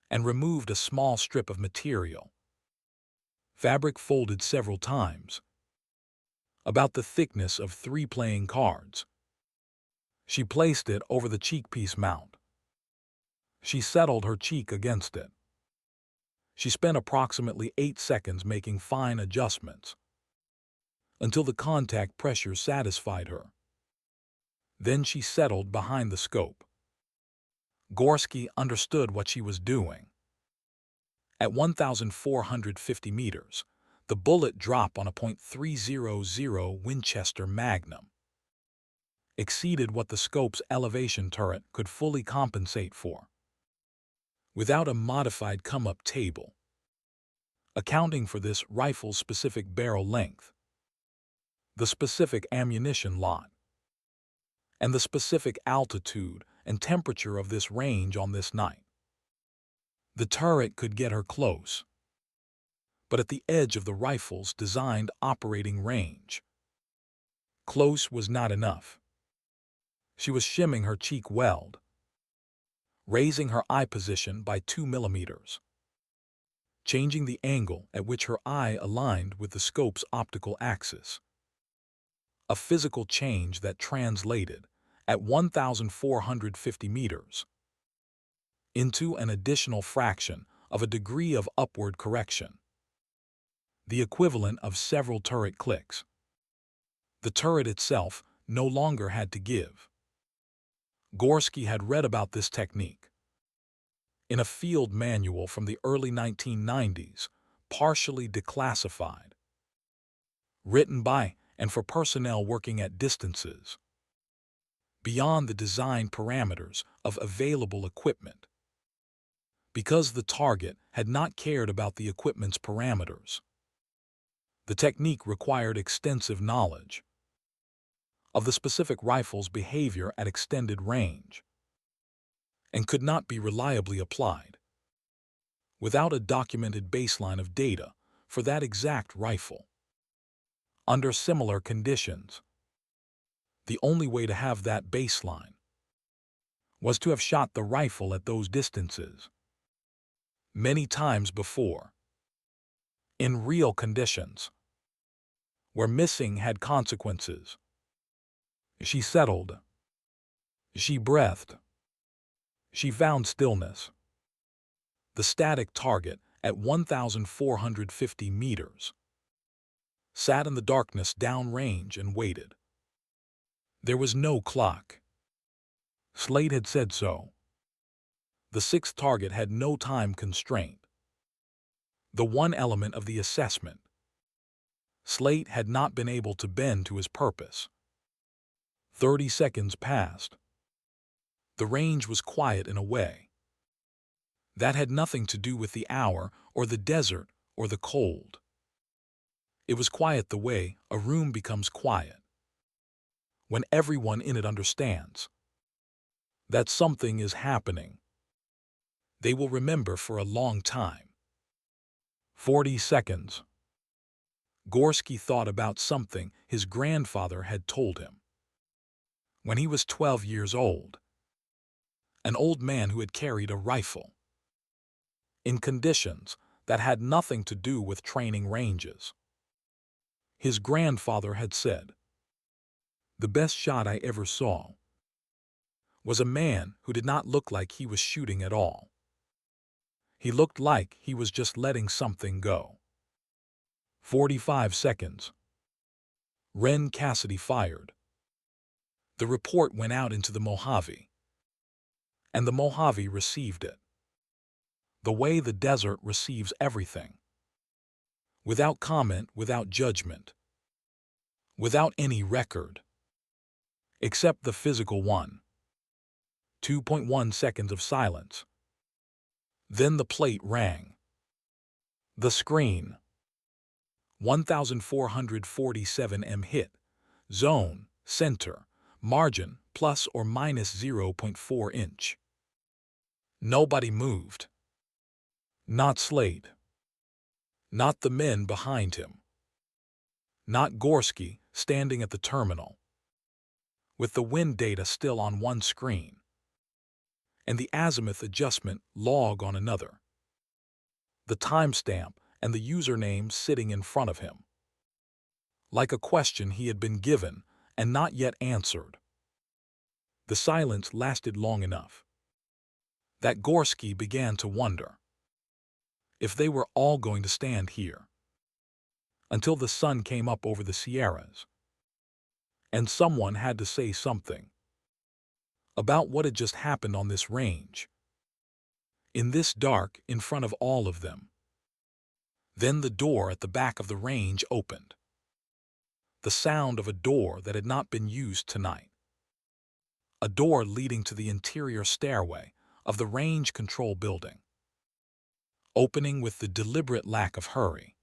and removed a small strip of material, fabric folded several times, about the thickness of 3 playing cards. She placed it over the cheekpiece mount. She settled her cheek against it. She spent approximately 8 seconds making fine adjustments until the contact pressure satisfied her. Then she settled behind the scope. Gorski understood what she was doing. At 1,450 meters, the bullet dropped on a .300 Winchester Magnum exceeded what the scope's elevation turret could fully compensate for. Without a modified come-up table, accounting for this rifle's specific barrel length, the specific ammunition lot, and the specific altitude and temperature of this range on this night, the turret could get her close, but at the edge of the rifle's designed operating range. Close was not enough. She was shimming her cheek weld, raising her eye position by 2 millimeters, changing the angle at which her eye aligned with the scope's optical axis. A physical change that translated, at 1,450 meters, into an additional fraction of a degree of upward correction, the equivalent of several turret clicks. The turret itself no longer had to give. Gorski had read about this technique in a field manual from the early 1990s, partially declassified, written by and for personnel working at distances beyond the design parameters of available equipment, because the target had not cared about the equipment's parameters. The technique required extensive knowledge of the specific rifle's behavior at extended range and could not be reliably applied without a documented baseline of data for that exact rifle. Under similar conditions, the only way to have that baseline was to have shot the rifle at those distances many times before, in real conditions, where missing had consequences. She settled. She breathed. She found stillness. The static target at 1,450 meters sat in the darkness downrange and waited. There was no clock. Slade had said so. The sixth target had no time constraint. The one element of the assessment Slade had not been able to bend to his purpose. 30 seconds passed. The range was quiet in a way that had nothing to do with the hour or the desert or the cold. It was quiet the way a room becomes quiet when everyone in it understands that something is happening. They will remember for a long time. 40 seconds. Gorski thought about something his grandfather had told him when he was 12 years old. An old man who had carried a rifle in conditions that had nothing to do with training ranges. His grandfather had said, "The best shot I ever saw was a man who did not look like he was shooting at all. He looked like he was just letting something go." 45 seconds. Wren Cassidy fired. The report went out into the Mojave, and the Mojave received it. The way the desert receives everything. Without comment, without judgment. Without any record. Except the physical one. 2.1 seconds of silence. Then the plate rang. The screen. 1,447 m hit. Zone, center, margin, plus or minus 0.4 inch. Nobody moved. Not Slade. Not the men behind him. Not Gorski, standing at the terminal. with the wind data still on one screen and the azimuth adjustment log on another, the timestamp and the username sitting in front of him, like a question he had been given and not yet answered. The silence lasted long enough that Gorski began to wonder if they were all going to stand here until the sun came up over the Sierras, and someone had to say something about what had just happened on this range, in this dark, in front of all of them. Then the door at the back of the range opened. The sound of a door that had not been used tonight. A door leading to the interior stairway of the range control building, opening with the deliberate lack of hurry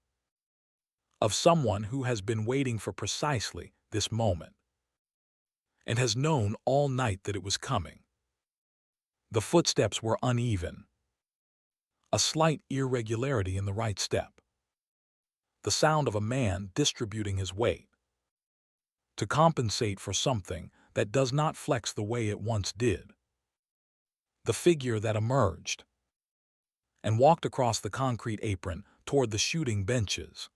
of someone who has been waiting for precisely this moment and has known all night that it was coming. The footsteps were uneven, a slight irregularity in the right step, the sound of a man distributing his weight to compensate for something that does not flex the way it once did. The figure that emerged and walked across the concrete apron toward the shooting benches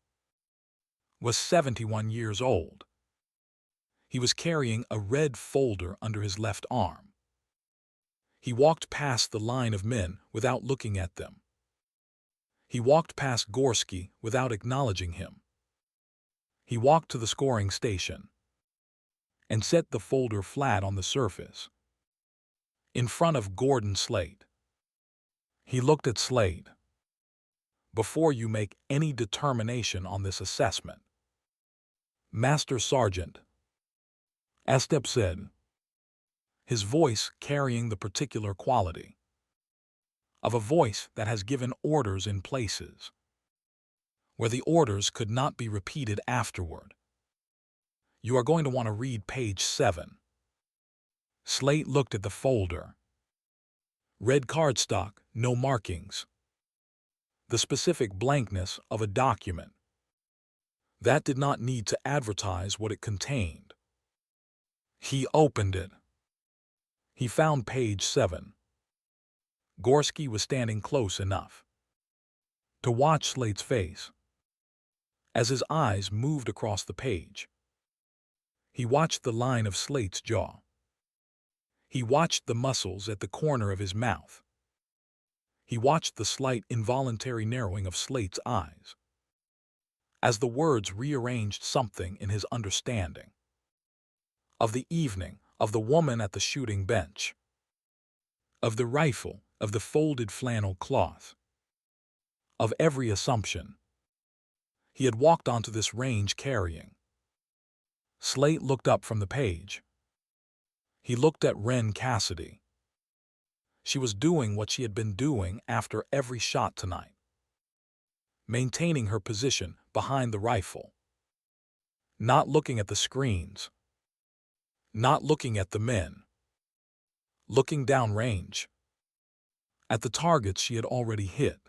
was 71 years old. He was carrying a red folder under his left arm. He walked past the line of men without looking at them. He walked past Gorski without acknowledging him. He walked to the scoring station and set the folder flat on the surface in front of Gordon Slade. He looked at Slade. "Before you make any determination on this assessment, Master Sergeant," Estep said, his voice carrying the particular quality of a voice that has given orders in places where the orders could not be repeated afterward. "You are going to want to read page 7. Slate looked at the folder. Red cardstock, no markings. The specific blankness of a document that did not need to advertise what it contained. He opened it. He found page 7. Gorski was standing close enough to watch Slate's face as his eyes moved across the page. He watched the line of Slate's jaw. He watched the muscles at the corner of his mouth. He watched the slight involuntary narrowing of Slate's eyes as the words rearranged something in his understanding of the evening, of the woman at the shooting bench, of the rifle, of the folded flannel cloth, of every assumption he had walked onto this range carrying. Slate looked up from the page. He looked at Wren Cassidy. She was doing what she had been doing after every shot tonight, maintaining her position behind the rifle, not looking at the screens, not looking at the men, looking downrange, at the targets she had already hit,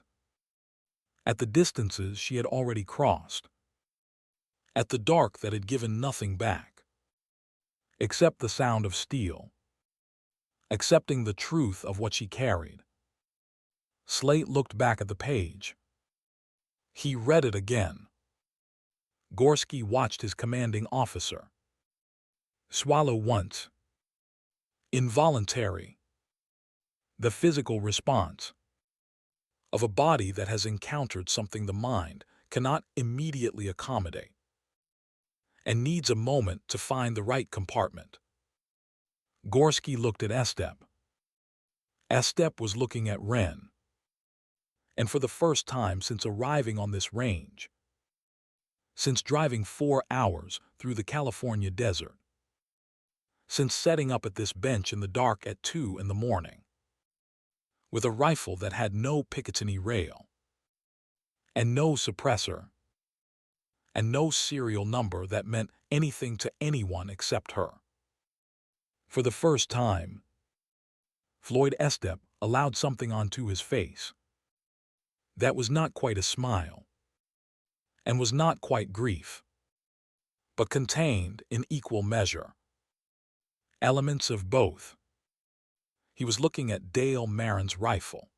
at the distances she had already crossed, at the dark that had given nothing back, except the sound of steel, accepting the truth of what she carried. Slate looked back at the page. He read it again. Gorski watched his commanding officer swallow once. Involuntary. The physical response of a body that has encountered something the mind cannot immediately accommodate and needs a moment to find the right compartment. Gorski looked at Estep. Estep was looking at Wren. And for the first time since arriving on this range, since driving 4 hours through the California desert, since setting up at this bench in the dark at 2 in the morning, with a rifle that had no Picatinny rail, and no suppressor, and no serial number that meant anything to anyone except her. For the first time, Floyd Estep allowed something onto his face that was not quite a smile, and was not quite grief, but contained in equal measure Elements of both. He was looking at Dale Marin's rifle,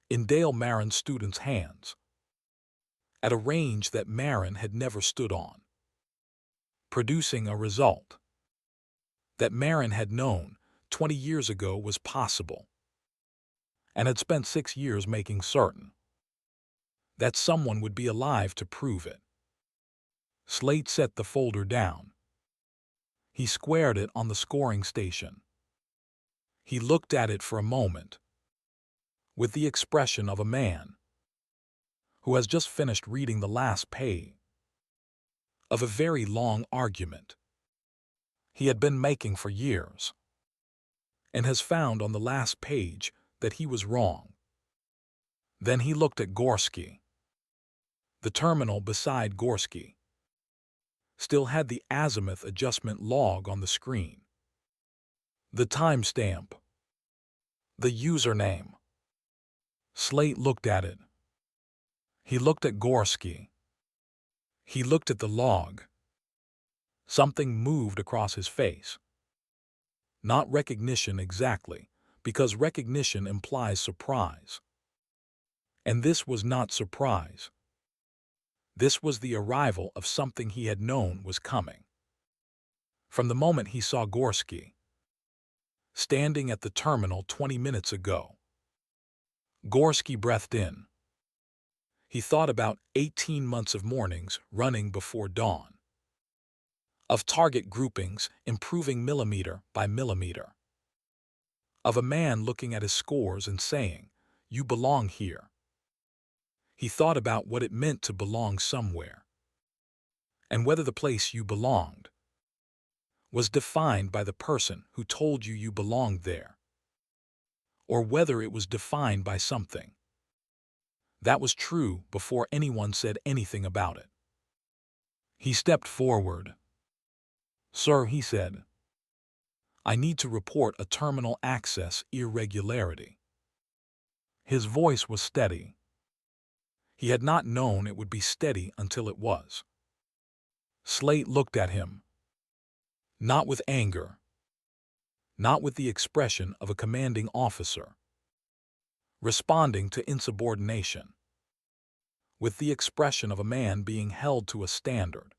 in Dale Marin's student's hands, at a range that Marin had never stood on, producing a result that Marin had known 20 years ago was possible, and had spent 6 years making certain that someone would be alive to prove it. Slate set the folder down. He squared it on the scoring station. He looked at it for a moment, with the expression of a man who has just finished reading the last page of a very long argument he had been making for years, and has found on the last page that he was wrong. Then he looked at Gorski. The terminal beside Gorski still had the azimuth adjustment log on the screen, the timestamp, the username. Slate looked at it. He looked at Gorski. He looked at the log. Something moved across his face. Not recognition exactly, because recognition implies surprise. And this was not surprise. This was the arrival of something he had known was coming. From the moment he saw Gorski standing at the terminal 20 minutes ago. Gorski breathed in. He thought about 18 months of mornings running before dawn, of target groupings improving millimeter by millimeter, of a man looking at his scores and saying, "You belong here." He thought about what it meant to belong somewhere, and whether the place you belonged was defined by the person who told you you belonged there, or whether it was defined by something that was true before anyone said anything about it. He stepped forward. "Sir," he said, "I need to report a terminal access irregularity." His voice was steady. He had not known it would be steady until it was. Slate looked at him, not with anger, not with the expression of a commanding officer responding to insubordination, with the expression of a man being held to a standard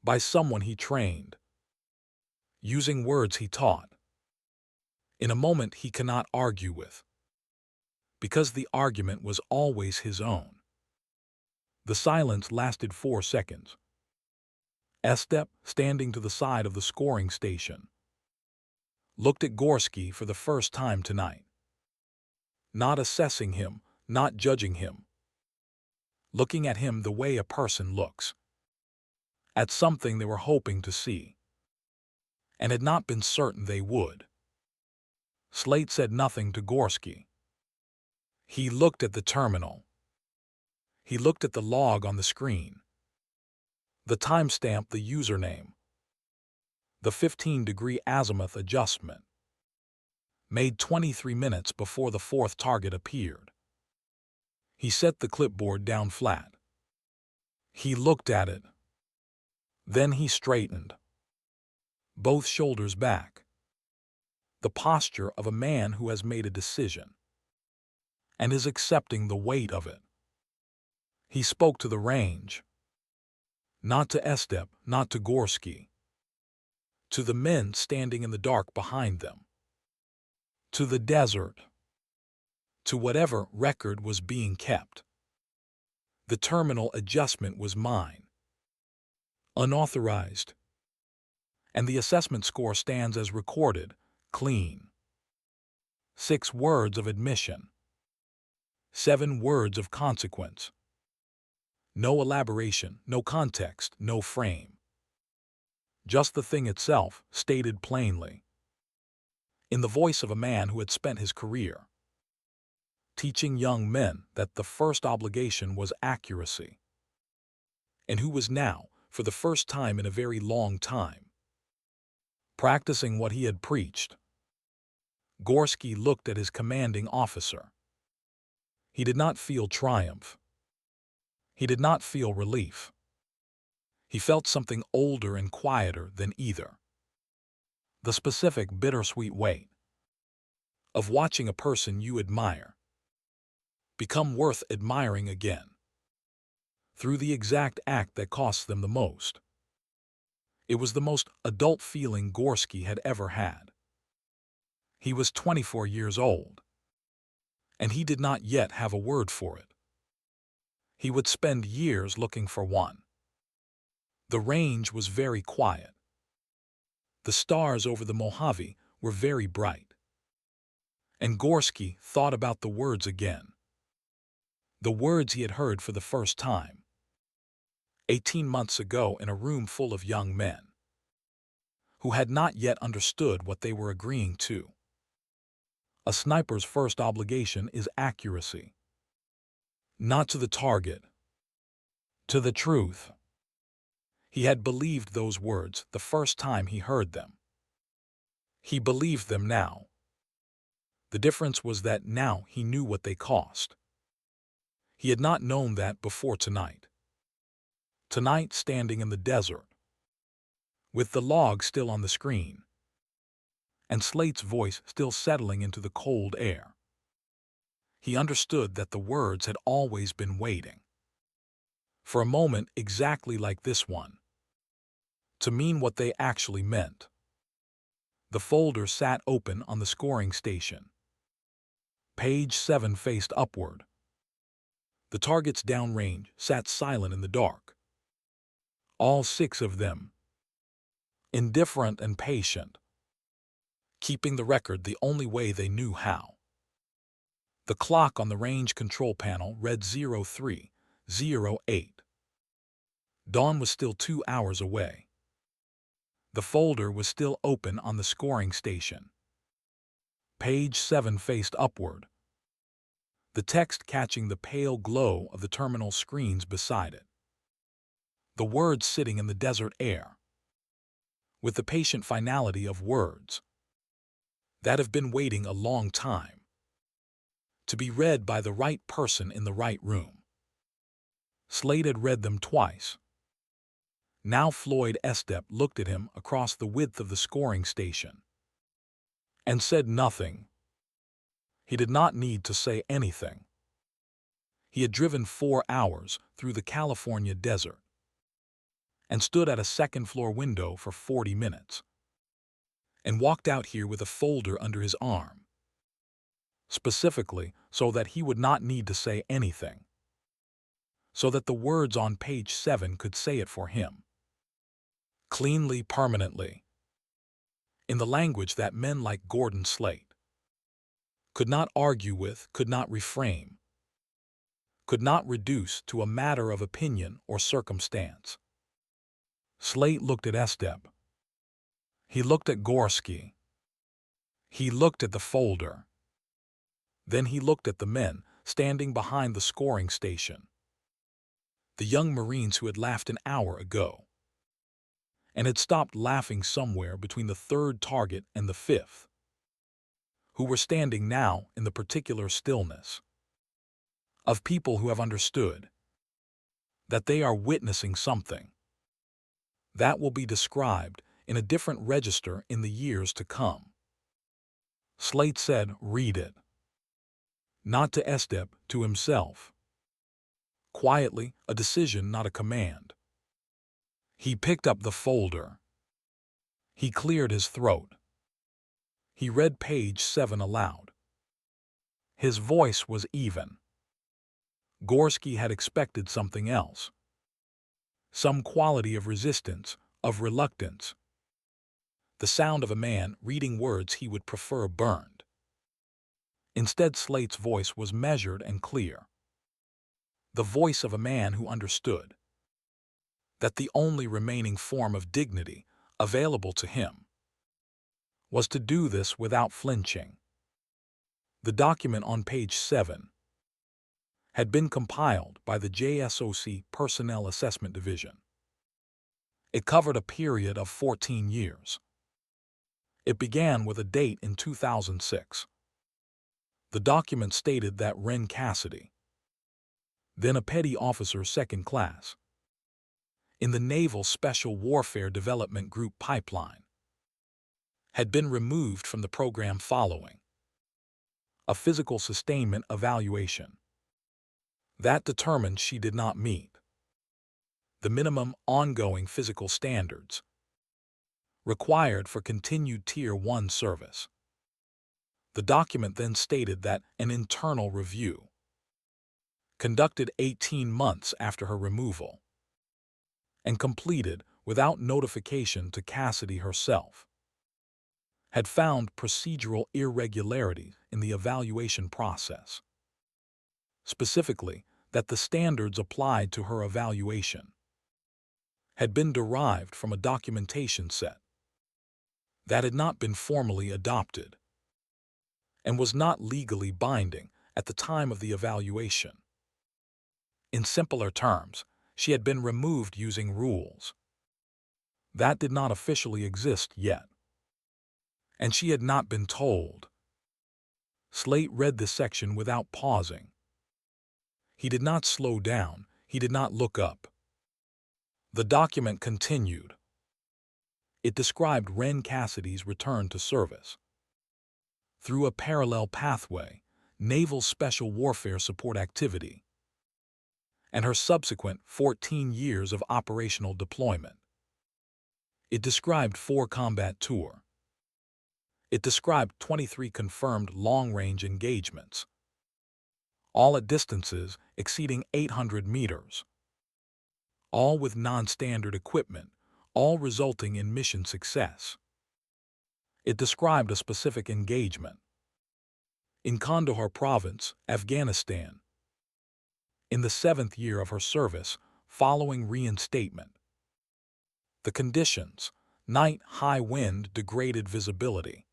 by someone he trained, using words he taught, in a moment he cannot argue with, because the argument was always his own. The silence lasted 4 seconds. Estep, standing to the side of the scoring station, looked at Gorski for the first time tonight, not assessing him, not judging him, looking at him the way a person looks at something they were hoping to see, and had not been certain they would. Slate said nothing to Gorski. He looked at the terminal. He looked at the log on the screen, the timestamp, the username, the 15-degree azimuth adjustment, made 23 minutes before the fourth target appeared. He set the clipboard down flat. He looked at it. Then he straightened, both shoulders back, the posture of a man who has made a decision and is accepting the weight of it. He spoke to the range, not to Estep, not to Gorski, to the men standing in the dark behind them, to the desert, to whatever record was being kept. The terminal adjustment was mine, unauthorized, and the assessment score stands as recorded, clean. 6 words of admission, 7 words of consequence. No elaboration, no context, no frame. Just the thing itself, stated plainly, in the voice of a man who had spent his career teaching young men that the first obligation was accuracy, and who was now, for the first time in a very long time, practicing what he had preached. Gorski looked at his commanding officer. He did not feel triumph. He did not feel relief. He felt something older and quieter than either. The specific bittersweet weight of watching a person you admire become worth admiring again through the exact act that costs them the most. It was the most adult feeling Gorski had ever had. He was 24 years old, and he did not yet have a word for it. He would spend years looking for one. The range was very quiet. The stars over the Mojave were very bright. And Gorski thought about the words again. The words he had heard for the first time 18 months ago in a room full of young men who had not yet understood what they were agreeing to. A sniper's first obligation is accuracy. Not to the target, to the truth. He had believed those words the first time he heard them. He believed them now. The difference was that now he knew what they cost. He had not known that before tonight. Tonight, standing in the desert, with the log still on the screen, and Slate's voice still settling into the cold air. He understood that the words had always been waiting for a moment exactly like this one, to mean what they actually meant. The folder sat open on the scoring station. Page 7 faced upward. The targets downrange sat silent in the dark. All 6 of them, indifferent and patient, keeping the record the only way they knew how. The clock on the range control panel read 03:08. Dawn was still 2 hours away. The folder was still open on the scoring station. Page 7 faced upward, the text catching the pale glow of the terminal screens beside it. The words sitting in the desert air, with the patient finality of words that have been waiting a long time to be read by the right person in the right room. Slate had read them twice. Now Floyd Estep looked at him across the width of the scoring station and said nothing. He did not need to say anything. He had driven 4 hours through the California desert and stood at a second-floor window for 40 minutes and walked out here with a folder under his arm, specifically so that he would not need to say anything, so that the words on page 7 could say it for him, cleanly, permanently, in the language that men like Gordon Slate could not argue with, could not reframe, could not reduce to a matter of opinion or circumstance. Slate looked at Estep. He looked at Gorski. He looked at the folder. Then he looked at the men standing behind the scoring station, the young Marines who had laughed an hour ago and had stopped laughing somewhere between the 3rd target and the 5th, who were standing now in the particular stillness of people who have understood that they are witnessing something that will be described in a different register in the years to come. Slate said, "Read it." Not to Estep, to himself. Quietly, a decision, not a command. He picked up the folder. He cleared his throat. He read page 7 aloud. His voice was even. Gorski had expected something else. Some quality of resistance, of reluctance. The sound of a man reading words he would prefer burned. Instead, Slate's voice was measured and clear. The voice of a man who understood that the only remaining form of dignity available to him was to do this without flinching. The document on page 7 had been compiled by the JSOC Personnel Assessment Division. It covered a period of 14 years. It began with a date in 2006. The document stated that Wren Cassidy, then a petty officer 2nd class, in the Naval Special Warfare Development Group pipeline, had been removed from the program following a physical sustainment evaluation that determined she did not meet the minimum ongoing physical standards required for continued Tier 1 service. The document then stated that an internal review, conducted 18 months after her removal, and completed without notification to Cassidy herself, had found procedural irregularities in the evaluation process. Specifically, that the standards applied to her evaluation had been derived from a documentation set that had not been formally adopted and was not legally binding at the time of the evaluation. In simpler terms, she had been removed using rules that did not officially exist yet, and she had not been told. Slate read this section without pausing. He did not slow down, he did not look up. The document continued. It described Wren Cassidy's return to service through a parallel pathway, Naval Special Warfare Support activity, and her subsequent 14 years of operational deployment. It described 4 combat tours. It described 23 confirmed long-range engagements, all at distances exceeding 800 meters, all with non-standard equipment, all resulting in mission success. It described a specific engagement in Kandahar Province, Afghanistan, in the 7th year of her service following reinstatement. The conditions: night, high wind, degraded visibility,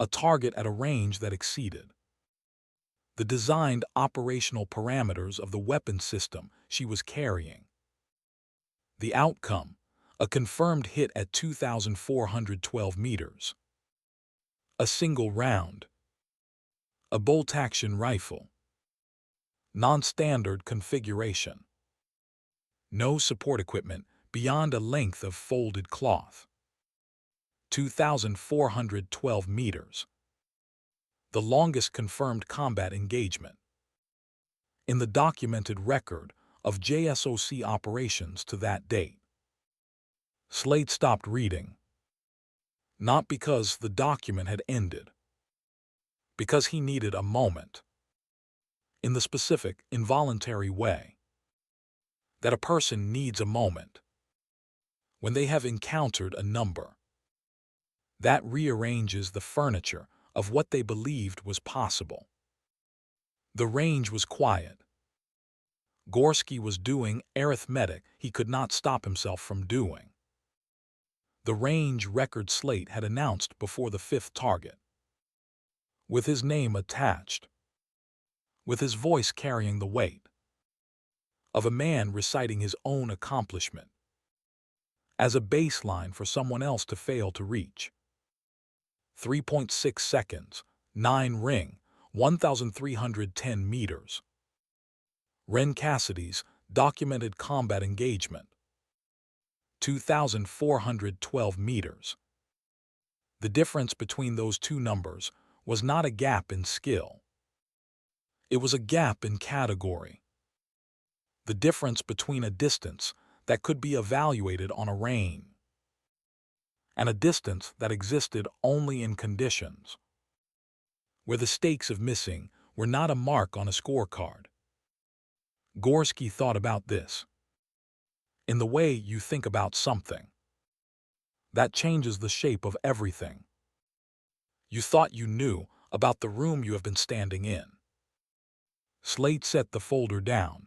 a target at a range that exceeded the designed operational parameters of the weapon system she was carrying. The outcome: a confirmed hit at 2,412 meters. A single round. A bolt-action rifle. Non-standard configuration. No support equipment beyond a length of folded cloth. 2,412 meters. The longest confirmed combat engagement in the documented record of JSOC operations to that date. Slate stopped reading. Not because the document had ended, because he needed a moment. In the specific, involuntary way that a person needs a moment when they have encountered a number that rearranges the furniture of what they believed was possible. The range was quiet. Gorski was doing arithmetic he could not stop himself from doing. The range record Slate had announced before the 5th target, with his name attached, with his voice carrying the weight of a man reciting his own accomplishment as a baseline for someone else to fail to reach. 3.6 seconds, 9 ring, 1,310 meters. Wren Cassidy's documented combat engagement, 2,412 meters. The difference between those two numbers was not a gap in skill. It was a gap in category. The difference between a distance that could be evaluated on a range and a distance that existed only in conditions where the stakes of missing were not a mark on a scorecard. Gorski thought about this in the way you think about something that changes the shape of everything. You thought you knew about the room you have been standing in. Slate set the folder down.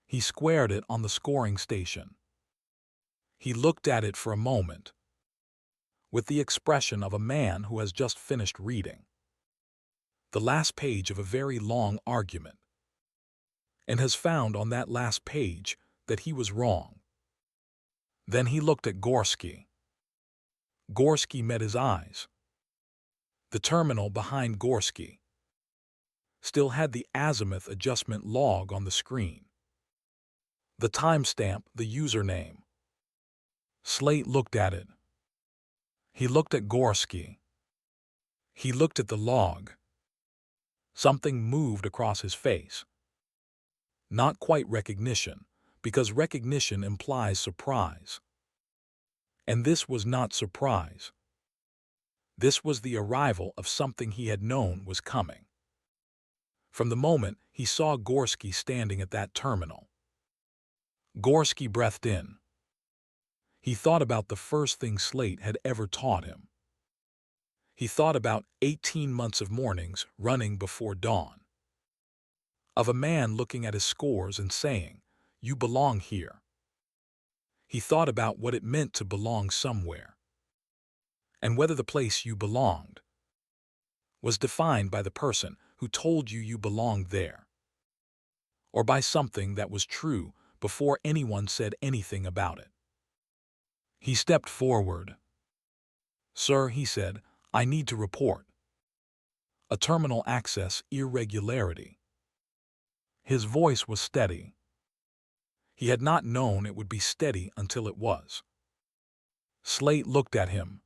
He squared it on the scoring station. He looked at it for a moment with the expression of a man who has just finished reading the last page of a very long argument and has found on that last page that he was wrong. Then he looked at Gorski. Gorski met his eyes. The terminal behind Gorski still had the azimuth adjustment log on the screen. The timestamp, the username. Slate looked at it. He looked at Gorski. He looked at the log. Something moved across his face. Not quite recognition, because recognition implies surprise. And this was not surprise. This was the arrival of something he had known was coming. From the moment he saw Gorski standing at that terminal. Gorski breathed in. He thought about the first thing Slate had ever taught him. He thought about 18 months of mornings running before dawn. Of a man looking at his scores and saying, "You belong here." He thought about what it meant to belong somewhere, and whether the place you belonged was defined by the person who told you you belonged there, or by something that was true before anyone said anything about it. He stepped forward. "Sir," he said, "I need to report a terminal access irregularity." His voice was steady. He had not known it would be steady until it was. Slate looked at him.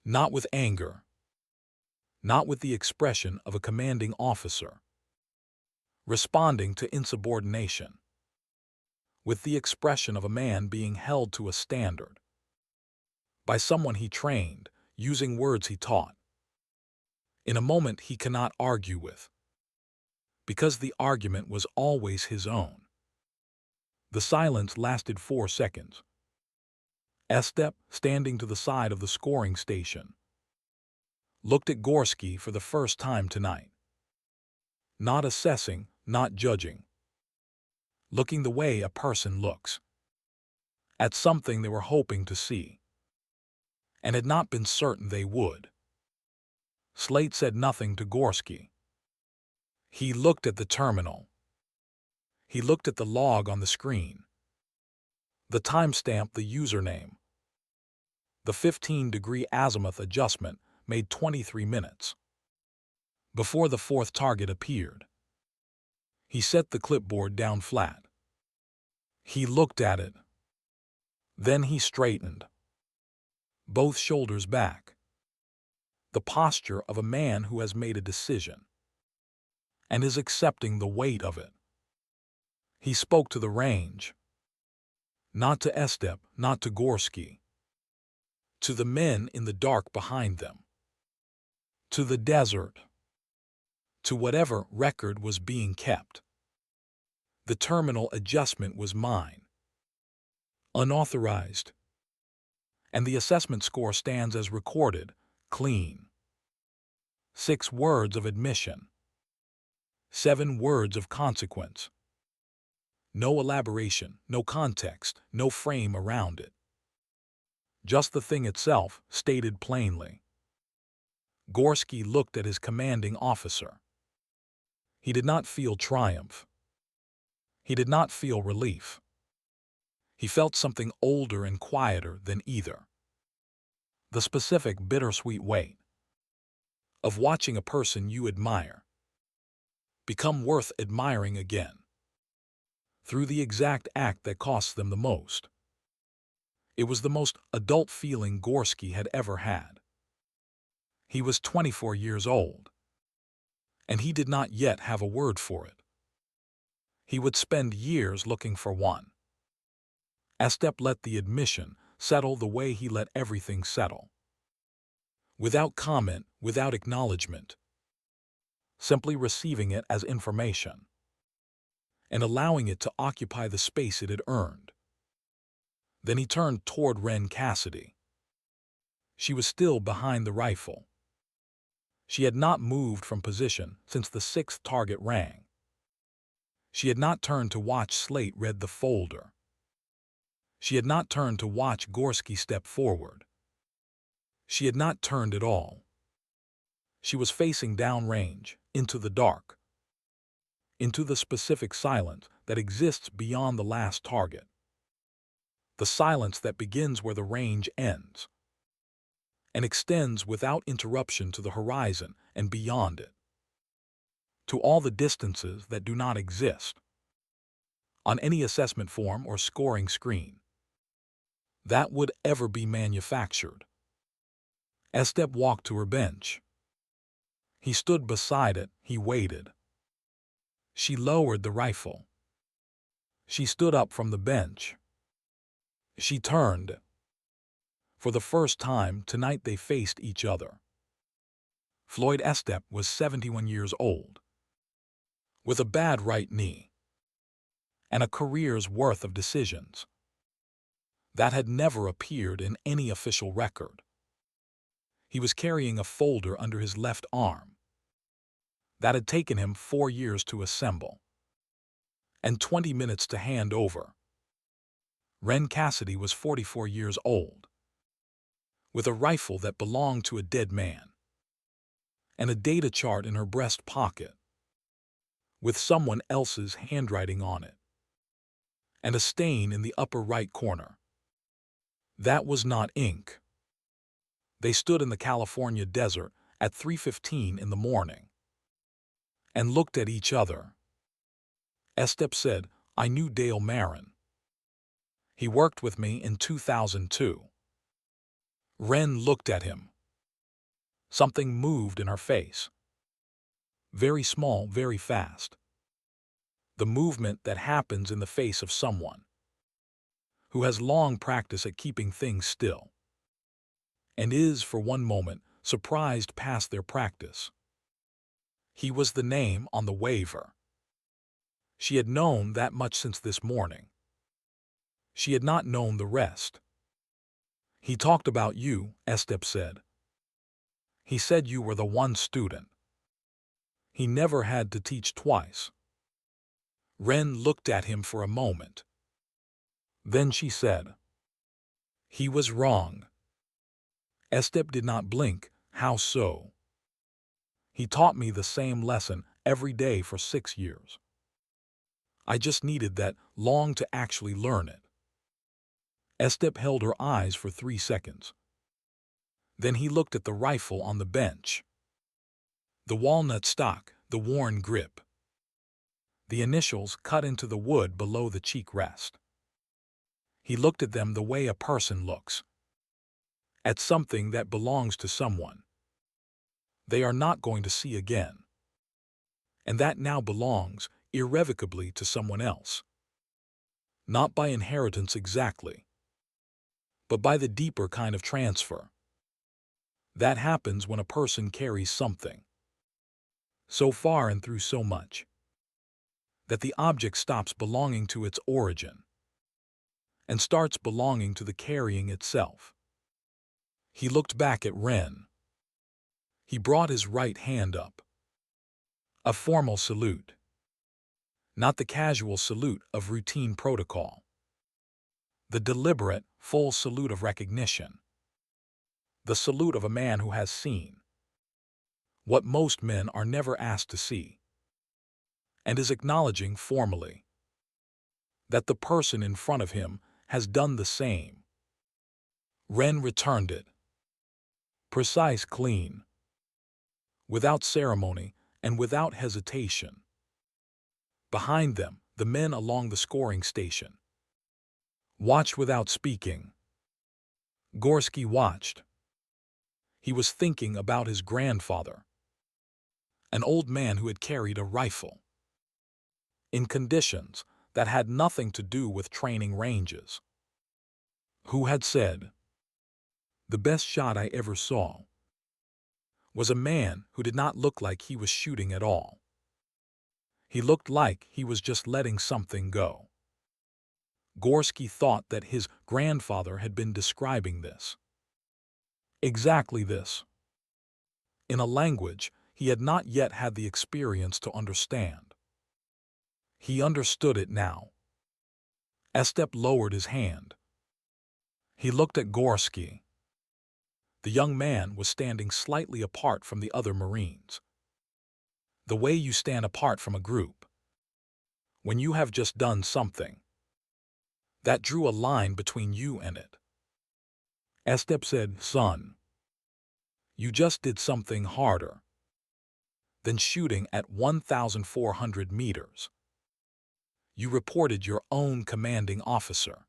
Not with anger. Not with the expression of a commanding officer responding to insubordination. With the expression of a man being held to a standard. By someone he trained, using words he taught. In a moment he cannot argue with. Because the argument was always his own. The silence lasted 4 seconds. Estep, standing to the side of the scoring station, looked at Gorski for the first time tonight. Not assessing, not judging. Looking the way a person looks. At something they were hoping to see. And had not been certain they would. Slate said nothing to Gorski. He looked at the terminal. He looked at the log on the screen. The timestamp, the username. The 15-degree azimuth adjustment made 23 minutes. Before the fourth target appeared. He set the clipboard down flat. He looked at it. Then he straightened. Both shoulders back. The posture of a man who has made a decision and is accepting the weight of it. He spoke to the range. Not to Estep, not to Gorski. To the men in the dark behind them. To the desert. To whatever record was being kept. The terminal adjustment was mine. Unauthorized. And the assessment score stands as recorded, clean. 6 words of admission. 7 words of consequence. No elaboration, no context, no frame around it. Just the thing itself, stated plainly. Gorski looked at his commanding officer. He did not feel triumph. He did not feel relief. He felt something older and quieter than either. The specific bittersweet weight of watching a person you admire become worth admiring again. Through the exact act that costs them the most. It was the most adult feeling Gorski had ever had. He was 24 years old. And he did not yet have a word for it. He would spend years looking for one. Estep let the admission settle the way he let everything settle. Without comment, without acknowledgement. Simply receiving it as information. And allowing it to occupy the space it had earned. Then he turned toward Wren Cassidy. She was still behind the rifle. She had not moved from position since the 6th target rang. She had not turned to watch Slate read the folder. She had not turned to watch Gorski step forward. She had not turned at all. She was facing downrange, into the dark. Into the specific silence that exists beyond the last target. The silence that begins where the range ends. And extends without interruption to the horizon and beyond it. To all the distances that do not exist. On any assessment form or scoring screen. That would ever be manufactured. Estep walked to her bench. He stood beside it. He waited. She lowered the rifle. She stood up from the bench. She turned. For the first time tonight they faced each other. Floyd Estep was 71 years old, with a bad right knee, and a career's worth of decisions that had never appeared in any official record. He was carrying a folder under his left arm that had taken him 4 years to assemble and 20 minutes to hand over. Wren Cassidy was 44 years old, with a rifle that belonged to a dead man, and a data chart in her breast pocket, with someone else's handwriting on it, and a stain in the upper right corner. That was not ink. They stood in the California desert at 3:15 in the morning and looked at each other. Estep said, "I knew Dale Marin. He worked with me in 2002. Wren looked at him. Something moved in her face. Very small, very fast. The movement that happens in the face of someone who has long practice at keeping things still and is, for one moment, surprised past their practice. He was the name on the waiver. She had known that much since this morning. She had not known the rest. He talked about you, Estep said. He said you were the one student he never had to teach twice. Wren looked at him for a moment. Then she said, "He was wrong." Estep did not blink. How so? He taught me the same lesson every day for 6 years. I just needed that long to actually learn it. Estep held her eyes for 3 seconds. Then he looked at the rifle on the bench. The walnut stock, the worn grip. The initials cut into the wood below the cheek rest. He looked at them the way a person looks at something that belongs to someone they are not going to see again, and that now belongs irrevocably to someone else. Not by inheritance exactly, but by the deeper kind of transfer that happens when a person carries something so far and through so much that the object stops belonging to its origin and starts belonging to the carrying itself. He looked back at Wren. He brought his right hand up. A formal salute. Not the casual salute of routine protocol. The deliberate, full salute of recognition. The salute of a man who has seen what most men are never asked to see, and is acknowledging formally that the person in front of him has done the same. Wren returned it. Precise, clean, without ceremony and without hesitation. Behind them, the men along the scoring station watched without speaking. Gorski watched. He was thinking about his grandfather, an old man who had carried a rifle in conditions that had nothing to do with training ranges, who had said, "The best shot I ever saw was a man who did not look like he was shooting at all. He looked like he was just letting something go." Gorski thought that his grandfather had been describing this. Exactly this. In a language he had not yet had the experience to understand. He understood it now. Estep lowered his hand. He looked at Gorski. The young man was standing slightly apart from the other Marines. The way you stand apart from a group when you have just done something that drew a line between you and it. Estep said, "Son, you just did something harder than shooting at 1,400 meters. You reported your own commanding officer."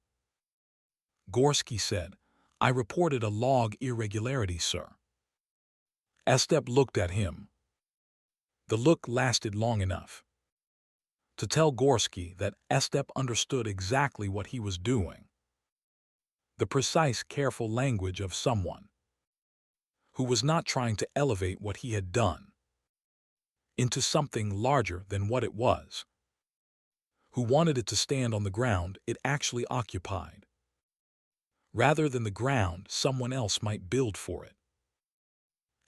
Gorski said, "I reported a log irregularity, sir." Estep looked at him. The look lasted long enough to tell Gorski that Estep understood exactly what he was doing. The precise, careful language of someone who was not trying to elevate what he had done into something larger than what it was, who wanted it to stand on the ground it actually occupied, rather than the ground someone else might build for it.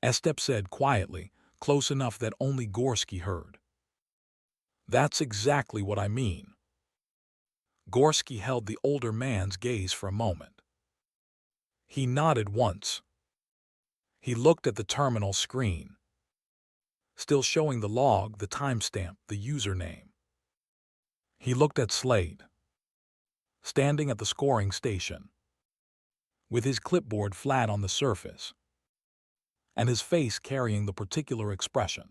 Estep said quietly, close enough that only Gorski heard. That's exactly what I mean. Gorski held the older man's gaze for a moment. He nodded once. He looked at the terminal screen, still showing the log, the timestamp, the username. He looked at Slade, standing at the scoring station, with his clipboard flat on the surface, and his face carrying the particular expression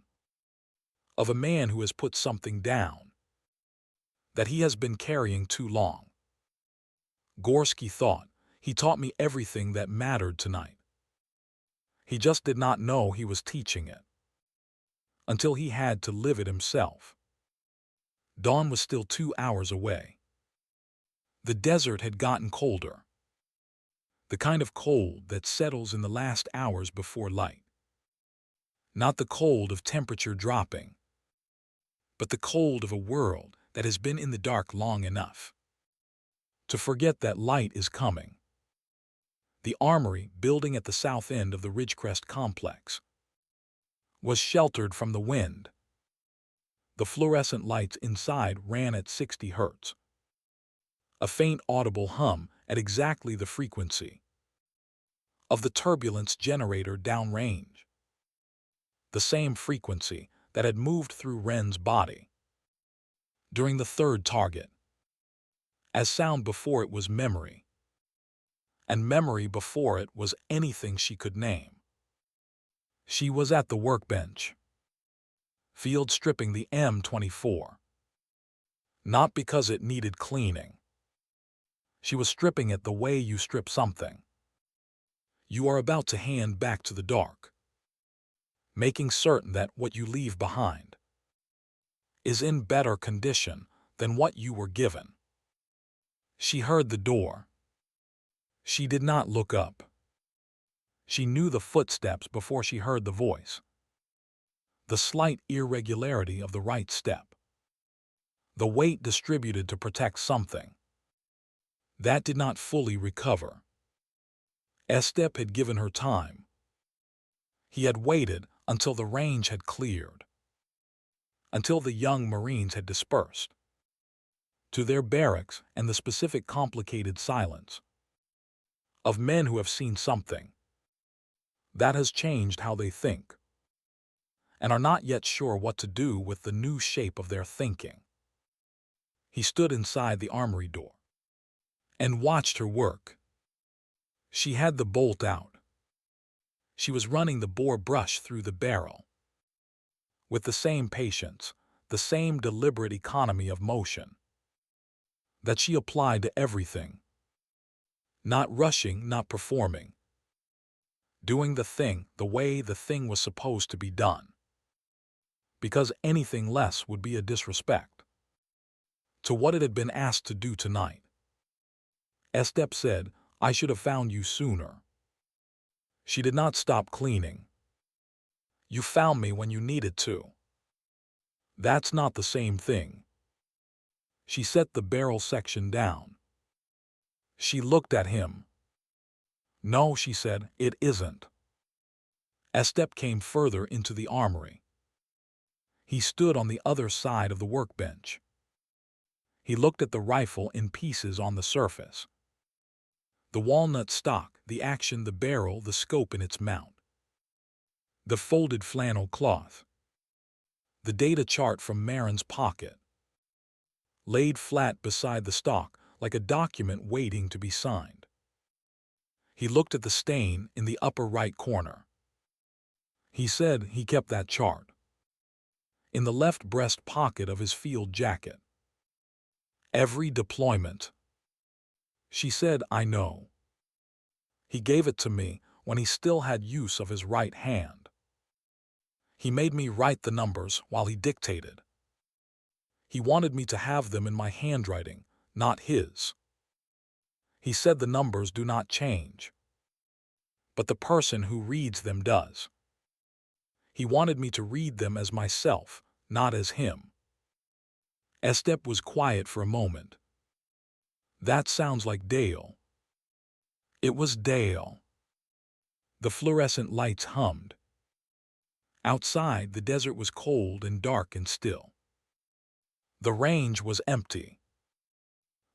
of a man who has put something down that he has been carrying too long. Gorski thought, he taught me everything that mattered tonight. He just did not know he was teaching it until he had to live it himself. Dawn was still 2 hours away. The desert had gotten colder, the kind of cold that settles in the last hours before light. Not the cold of temperature dropping, but the cold of a world that has been in the dark long enough to forget that light is coming. The armory, building at the south end of the Ridgecrest complex, was sheltered from the wind. The fluorescent lights inside ran at 60 hertz, a faint audible hum at exactly the frequency of the turbulence generator downrange, the same frequency that had moved through Wren's body during the third target, as sound before it was memory, and memory before it was anything she could name. She was at the workbench, field stripping the M24. Not because it needed cleaning. She was stripping it the way you strip something you are about to hand back to the dark, making certain that what you leave behind is in better condition than what you were given. She heard the door. She did not look up. She knew the footsteps before she heard the voice. The slight irregularity of the right step. The weight distributed to protect something that did not fully recover. Estep had given her time. He had waited until the range had cleared, until the young Marines had dispersed to their barracks and the specific complicated silence of men who have seen something that has changed how they think and are not yet sure what to do with the new shape of their thinking. He stood inside the armory door and watched her work. She had the bolt out. She was running the bore brush through the barrel with the same patience, the same deliberate economy of motion that she applied to everything. Not rushing, not performing. Doing the thing the way the thing was supposed to be done. Because anything less would be a disrespect to what it had been asked to do tonight. Estep said, I should have found you sooner. She did not stop cleaning. You found me when you needed to. That's not the same thing. She set the barrel section down. She looked at him. No, she said, it isn't. Estep came further into the armory. He stood on the other side of the workbench. He looked at the rifle in pieces on the surface. The walnut stock, the action, the barrel, the scope in its mount. The folded flannel cloth. The data chart from Marin's pocket, laid flat beside the stock like a document waiting to be signed. He looked at the stain in the upper right corner. He said he kept that chart in the left breast pocket of his field jacket. Every deployment. She said, I know. He gave it to me when he still had use of his right hand. He made me write the numbers while he dictated. He wanted me to have them in my handwriting, not his. He said the numbers do not change, but the person who reads them does. He wanted me to read them as myself, not as him. Estep was quiet for a moment. That sounds like Dale. It was Dale. The fluorescent lights hummed. Outside, the desert was cold and dark and still. The range was empty.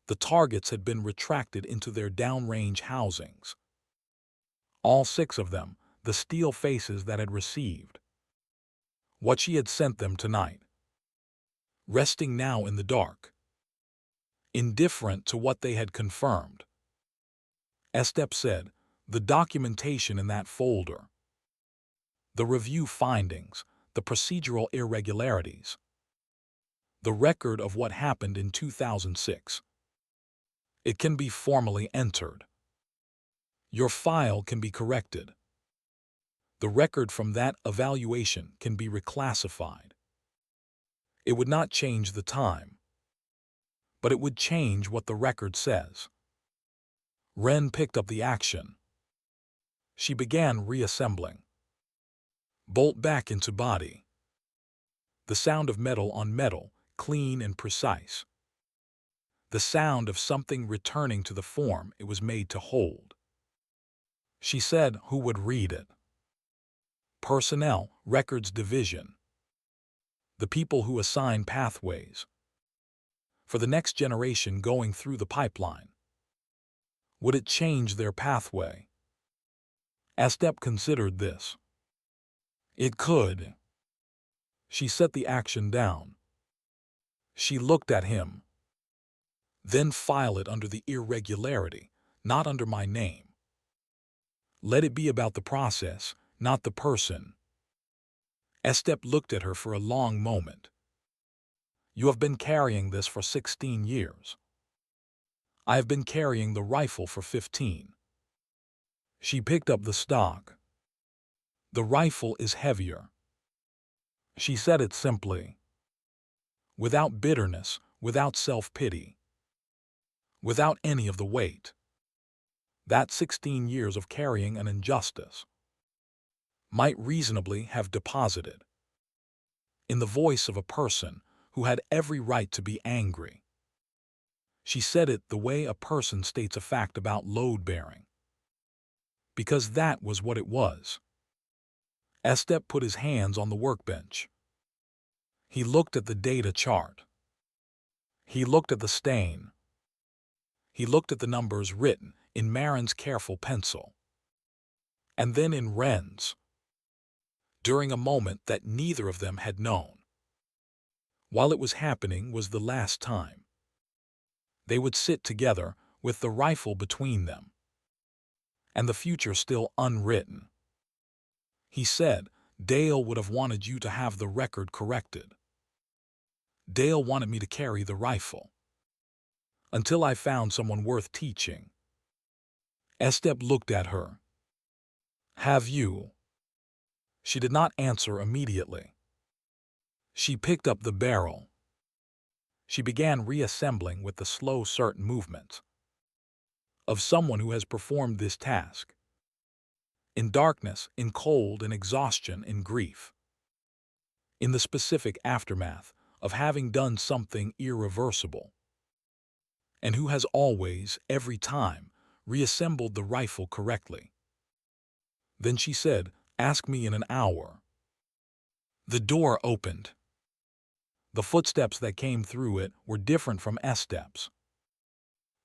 The targets had been retracted into their downrange housings. All 6 of them, the steel faces that had received what she had sent them tonight, resting now in the dark, indifferent to what they had confirmed. Estep said, "The documentation in that folder. The review findings, the procedural irregularities. The record of what happened in 2006. It can be formally entered. Your file can be corrected. The record from that evaluation can be reclassified. It would not change the time, but it would change what the record says." Wren picked up the action. She began reassembling. Bolt back into body. The sound of metal on metal, clean and precise. The sound of something returning to the form it was made to hold. She said who would read it. Personnel, Records Division. The people who assign pathways. For the next generation going through the pipeline. Would it change their pathway? Estep considered this. It could. She set the action down. She looked at him. Then file it under the irregularity, not under my name. Let it be about the process, not the person. Estep looked at her for a long moment. You have been carrying this for 16 years. I have been carrying the rifle for 15. She picked up the stock. The rifle is heavier. She said it simply. Without bitterness, without self-pity. Without any of the weight. That 16 years of carrying an injustice might reasonably have deposited in the voice of a person who had every right to be angry. She said it the way a person states a fact about load-bearing. Because that was what it was. Estep put his hands on the workbench. He looked at the data chart. He looked at the stain. He looked at the numbers written in Marin's careful pencil. And then in Wren's. During a moment that neither of them had known. While it was happening was the last time. They would sit together with the rifle between them. And the future still unwritten. He said, Dale would have wanted you to have the record corrected. Dale wanted me to carry the rifle. Until I found someone worth teaching. Estep looked at her. Have you? She did not answer immediately. She picked up the barrel. She began reassembling with the slow, certain movements of someone who has performed this task. In darkness, in cold, in exhaustion, in grief. In the specific aftermath of having done something irreversible. And who has always, every time, reassembled the rifle correctly. Then she said, ask me in an hour. The door opened. The footsteps that came through it were different from Estep's.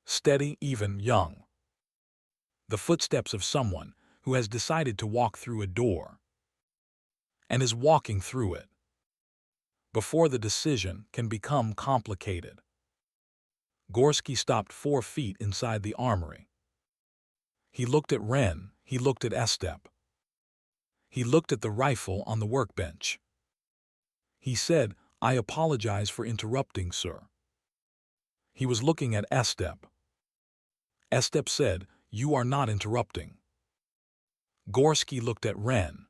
Steady, even, young. The footsteps of someone who has decided to walk through a door. And is walking through it. Before the decision can become complicated. Gorski stopped 4 feet inside the armory. He looked at Wren, he looked at Estep. He looked at the rifle on the workbench. He said, I apologize for interrupting, sir. He was looking at Estep. Estep said, you are not interrupting. Gorski looked at Wren.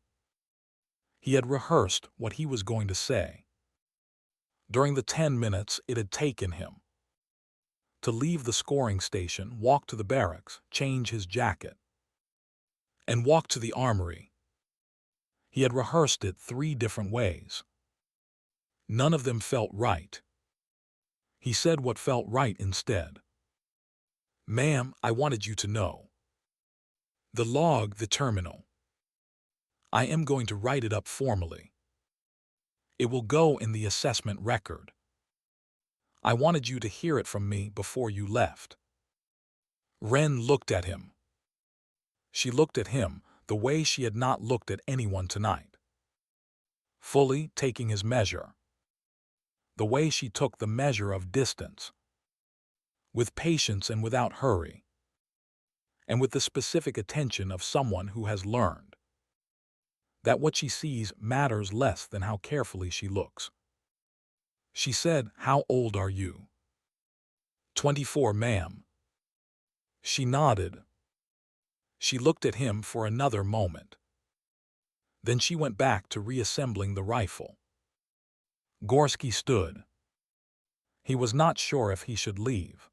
He had rehearsed what he was going to say. During the 10 minutes it had taken him to leave the scoring station, walk to the barracks, change his jacket, and walk to the armory. He had rehearsed it 3 different ways. None of them felt right. He said what felt right instead. "Ma'am, I wanted you to know. The log, the terminal. I am going to write it up formally. It will go in the assessment record. I wanted you to hear it from me before you left." Wren looked at him. She looked at him the way she had not looked at anyone tonight. Fully taking his measure. The way she took the measure of distance. With patience and without hurry. And with the specific attention of someone who has learned that what she sees matters less than how carefully she looks. She said, "How old are you?" 24, ma'am." She nodded. She looked at him for another moment. Then she went back to reassembling the rifle. Gorski stood. He was not sure if he should leave.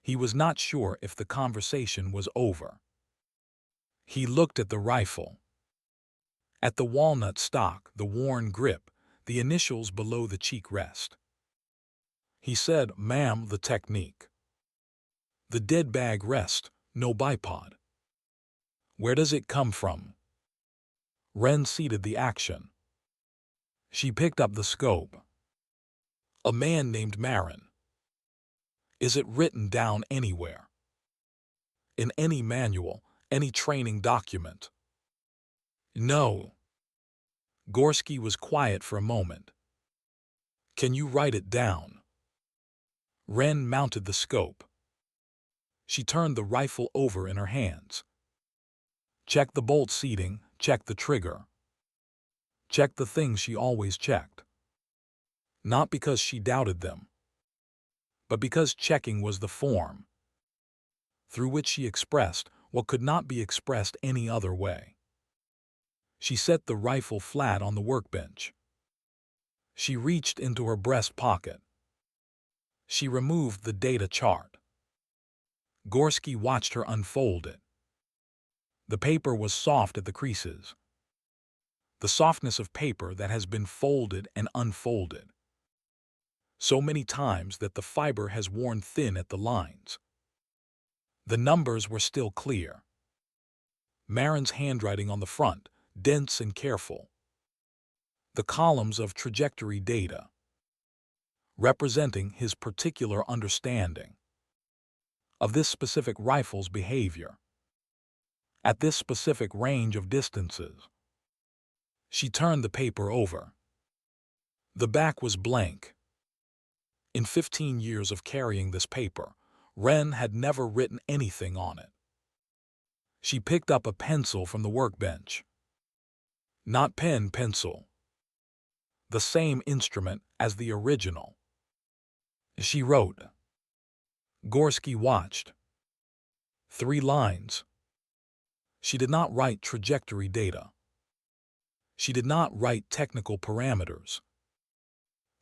He was not sure if the conversation was over. He looked at the rifle. At the walnut stock, the worn grip, the initials below the cheek rest. He said, "Ma'am, the technique. The dead bag rest, no bipod. Where does it come from?" Wren seated the action. She picked up the scope. "A man named Marin." "Is it written down anywhere? In any manual, any training document?" "No." Gorski was quiet for a moment. "Can you write it down?" Wren mounted the scope. She turned the rifle over in her hands. Check the bolt seating, check the trigger. Check the things she always checked. Not because she doubted them, but because checking was the form through which she expressed what could not be expressed any other way. She set the rifle flat on the workbench. She reached into her breast pocket. She removed the data chart. Gorski watched her unfold it. The paper was soft at the creases. The softness of paper that has been folded and unfolded so many times that the fiber has worn thin at the lines. The numbers were still clear. Marin's handwriting on the front, dense and careful. The columns of trajectory data, representing his particular understanding of this specific rifle's behavior at this specific range of distances. She turned the paper over. The back was blank. In 15 years of carrying this paper, Wren had never written anything on it. She picked up a pencil from the workbench. Not pen, pencil. The same instrument as the original. She wrote. Gorski watched. 3 lines. She did not write trajectory data. She did not write technical parameters.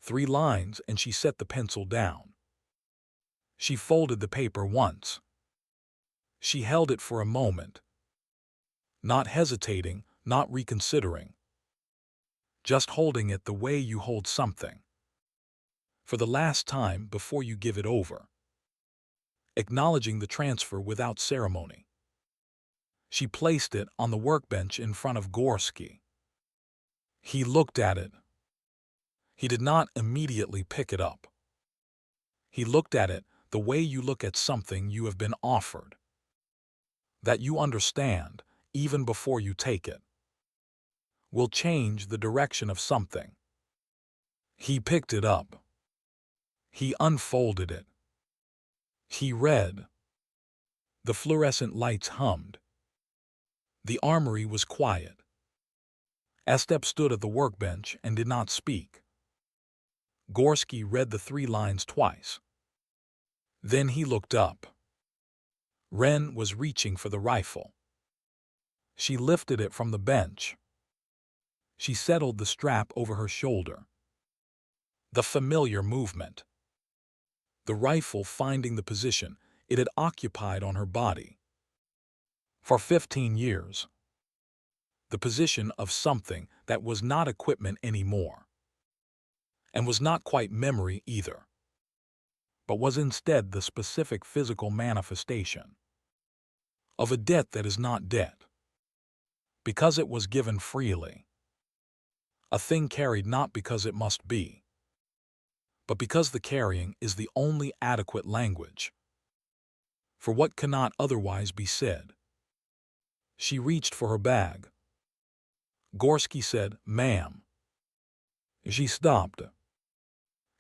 3 lines, and she set the pencil down. She folded the paper once. She held it for a moment. Not hesitating, not reconsidering. Just holding it the way you hold something. For the last time before you give it over. Acknowledging the transfer without ceremony. She placed it on the workbench in front of Gorski. He looked at it. He did not immediately pick it up. He looked at it the way you look at something you have been offered. That you understand, even before you take it, will change the direction of something. He picked it up. He unfolded it. He read. The fluorescent lights hummed. The armory was quiet. Estep stood at the workbench and did not speak. Gorski read the 3 lines twice. Then he looked up. Wren was reaching for the rifle. She lifted it from the bench. She settled the strap over her shoulder. The familiar movement. The rifle finding the position it had occupied on her body. For 15 years. The position of something that was not equipment anymore. And was not quite memory either. But was instead the specific physical manifestation of a debt that is not debt. Because it was given freely. A thing carried not because it must be, but because the carrying is the only adequate language for what cannot otherwise be said. She reached for her bag. Gorski said, "Ma'am." She stopped.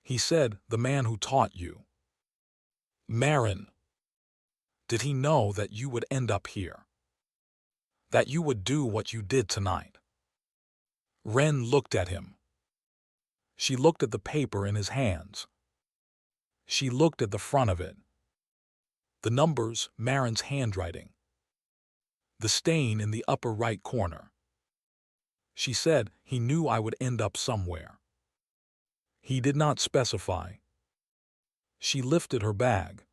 He said, "The man who taught you." Marin. Did he know that you would end up here? That you would do what you did tonight? Wren looked at him. She looked at the paper in his hands. She looked at the front of it. The numbers, Marin's handwriting. The stain in the upper right corner. She said, "He knew I would end up somewhere." He did not specify. She lifted her bag.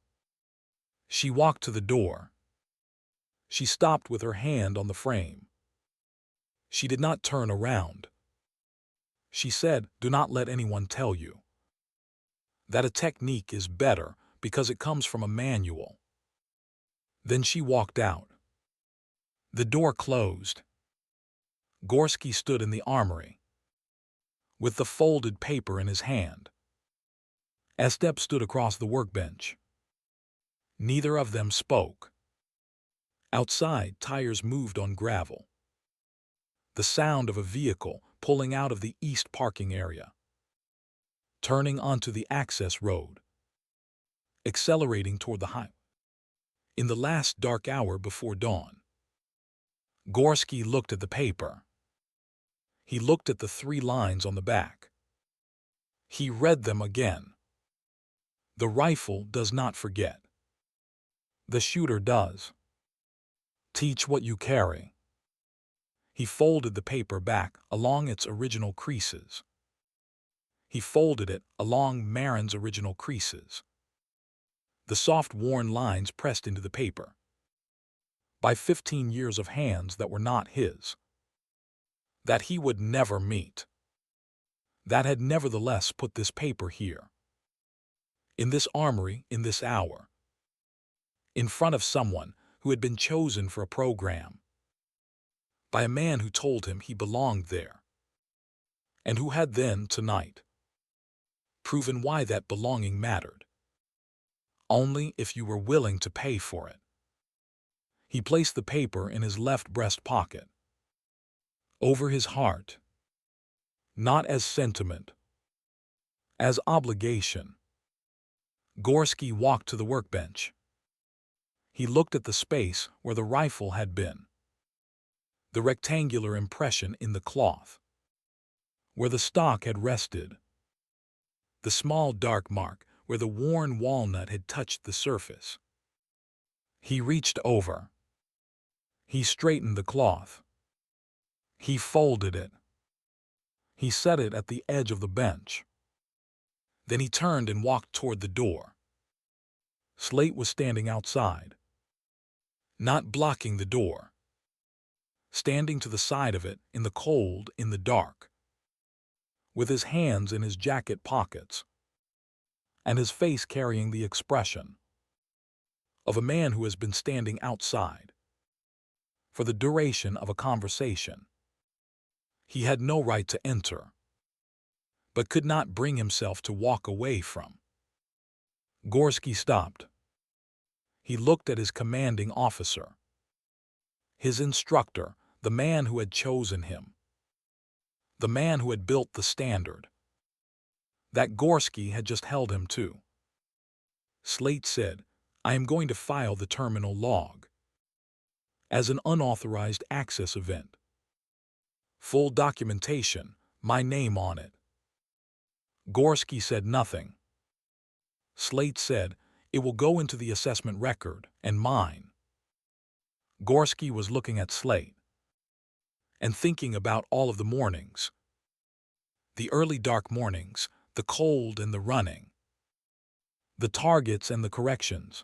She walked to the door. She stopped with her hand on the frame. She did not turn around. She said, "Do not let anyone tell you that a technique is better because it comes from a manual." Then she walked out. The door closed. Gorski stood in the armory with the folded paper in his hand. Estep stood across the workbench. Neither of them spoke. Outside, tires moved on gravel. The sound of a vehicle pulling out of the east parking area, turning onto the access road, accelerating toward the highway. In the last dark hour before dawn, Gorski looked at the paper. He looked at the 3 lines on the back. He read them again. The rifle does not forget. The shooter does. Teach what you carry. He folded the paper back along its original creases. He folded it along Marin's original creases. The soft, worn lines pressed into the paper by 15 years of hands that were not his, that he would never meet, that had nevertheless put this paper here, in this armory, in this hour, in front of someone who had been chosen for a program, by a man who told him he belonged there, and who had then, tonight, proven why that belonging mattered. Only if you were willing to pay for it. He placed the paper in his left breast pocket, over his heart, not as sentiment, as obligation. Gorski walked to the workbench. He looked at the space where the rifle had been, the rectangular impression in the cloth, where the stock had rested, the small dark mark where the worn walnut had touched the surface. He reached over. He straightened the cloth. He folded it. He set it at the edge of the bench. Then he turned and walked toward the door. Slate was standing outside, not blocking the door, standing to the side of it in the cold, in the dark, with his hands in his jacket pockets, and his face carrying the expression of a man who has been standing outside for the duration of a conversation he had no right to enter, but could not bring himself to walk away from. Gorski stopped. He looked at his commanding officer, his instructor, the man who had chosen him, the man who had built the standard that Gorski had just held him to. Slate said, "I am going to file the terminal log as an unauthorized access event. Full documentation, my name on it." Gorski said nothing. Slate said, "It will go into the assessment record, and mine." Gorski was looking at Slate. and thinking about all of the mornings, the early dark mornings, the cold and the running, the targets and the corrections,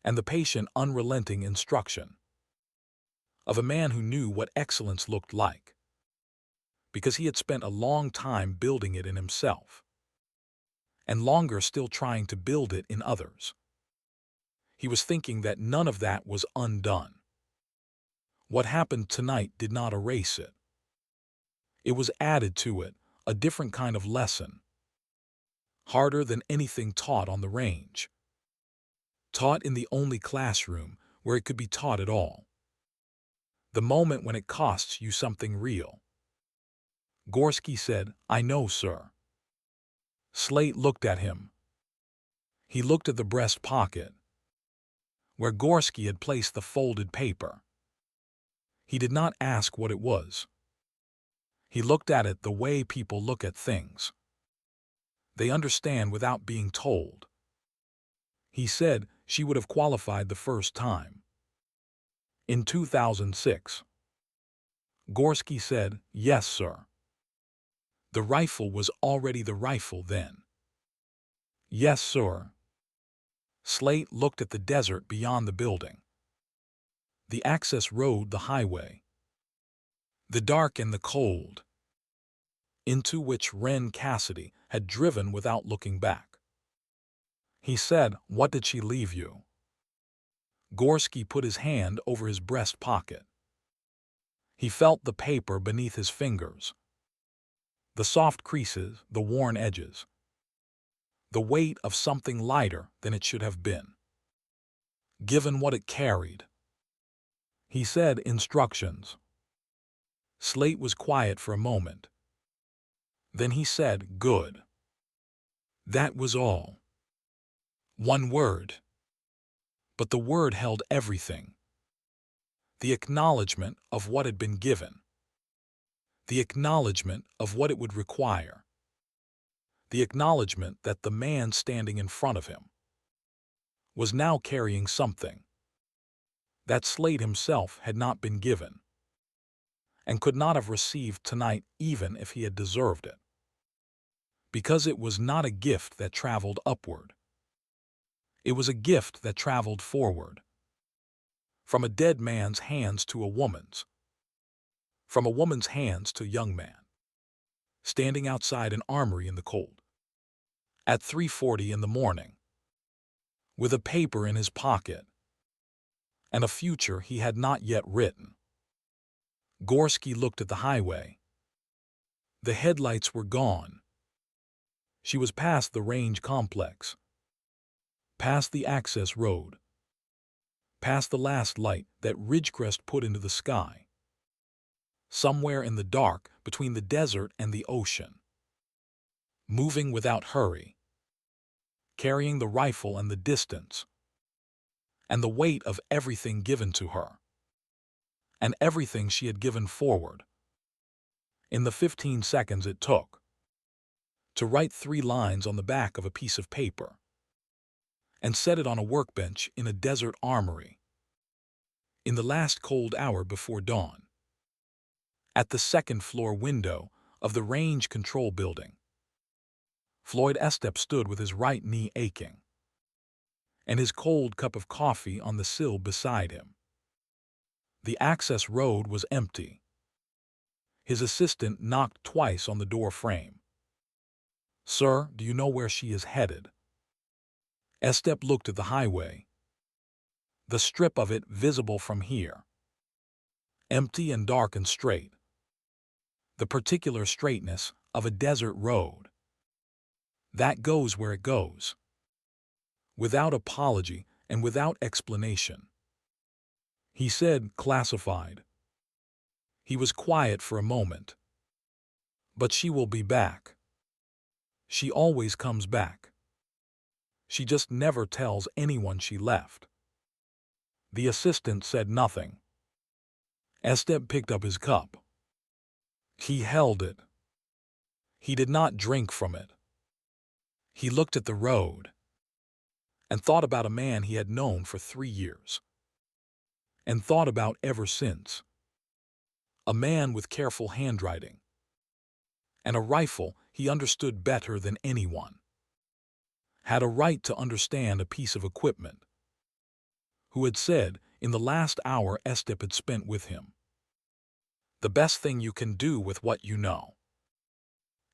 and the patient, unrelenting instruction of a man who knew what excellence looked like, because he had spent a long time building it in himself, and longer still trying to build it in others. He was thinking that none of that was undone. What happened tonight did not erase it. It was added to it, a different kind of lesson, harder than anything taught on the range, taught in the only classroom where it could be taught at all. The moment when it costs you something real. Gorski said, "I know, sir." Slate looked at him. He looked at the breast pocket, where Gorski had placed the folded paper. He did not ask what it was. He looked at it the way people look at things. They understand without being told. He said she would have qualified the first time. In 2006. Gorski said, "Yes, sir." The rifle was already the rifle then. "Yes, sir." Slate looked at the desert beyond the building, the access road, the highway, the dark and the cold, into which Wren Cassidy had driven without looking back. He said, "What did she leave you?" Gorski put his hand over his breast pocket. He felt the paper beneath his fingers, the soft creases, the worn edges, the weight of something lighter than it should have been, given what it carried. He said, "Instructions." Slate was quiet for a moment. Then he said, "Good." That was all. One word. But the word held everything. The acknowledgement of what had been given. The acknowledgement of what it would require. The acknowledgement that the man standing in front of him was now carrying something that Slate himself had not been given, and could not have received tonight even if he had deserved it. Because it was not a gift that traveled upward. It was a gift that traveled forward. From a dead man's hands to a woman's. From a woman's hands to a young man, standing outside an armory in the cold, at 3:40 in the morning, with a paper in his pocket, and a future he had not yet written. Gorski looked at the highway. The headlights were gone. She was past the range complex, past the access road, past the last light that Ridgecrest put into the sky, somewhere in the dark between the desert and the ocean, moving without hurry, carrying the rifle and the distance, and the weight of everything given to her, and everything she had given forward, in the 15 seconds it took to write 3 lines on the back of a piece of paper and set it on a workbench in a desert armory, in the last cold hour before dawn, at the second-floor window of the range control building. Floyd Estep stood with his right knee aching, and his cold cup of coffee on the sill beside him. The access road was empty. His assistant knocked twice on the door frame. "Sir, do you know where she is headed?" Estep looked at the highway, the strip of it visible from here, empty and dark and straight, the particular straightness of a desert road. That goes where it goes, without apology and without explanation. He said, "Classified." He was quiet for a moment. "But she will be back. She always comes back. She just never tells anyone she left." The assistant said nothing. Estep picked up his cup. He held it. He did not drink from it. He looked at the road and thought about a man he had known for 3 years, and thought about ever since. a man with careful handwriting, and a rifle he understood better than anyone, had a right to understand a piece of equipment, who had said in the last hour Estep had spent with him, "The best thing you can do with what you know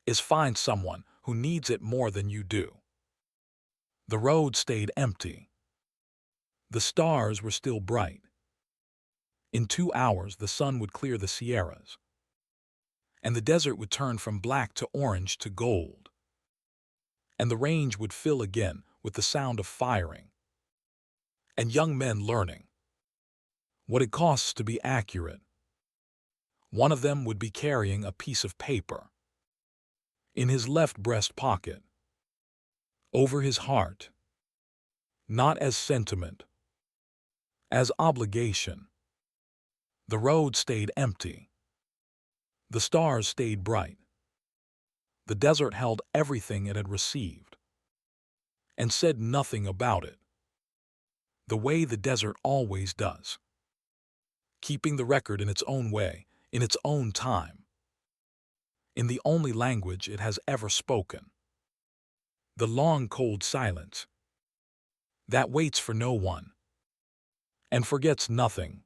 is find someone who needs it more than you do." The road stayed empty. The stars were still bright. In 2 hours the sun would clear the Sierras, and the desert would turn from black to orange to gold, and the range would fill again with the sound of firing, and young men learning what it costs to be accurate. One of them would be carrying a piece of paper in his left breast pocket, over his heart, not as sentiment, as obligation. The road stayed empty. The stars stayed bright. The desert held everything it had received, and said nothing about it, the way the desert always does, keeping the record in its own way, in its own time, in the only language it has ever spoken. The long, cold silence that waits for no one and forgets nothing.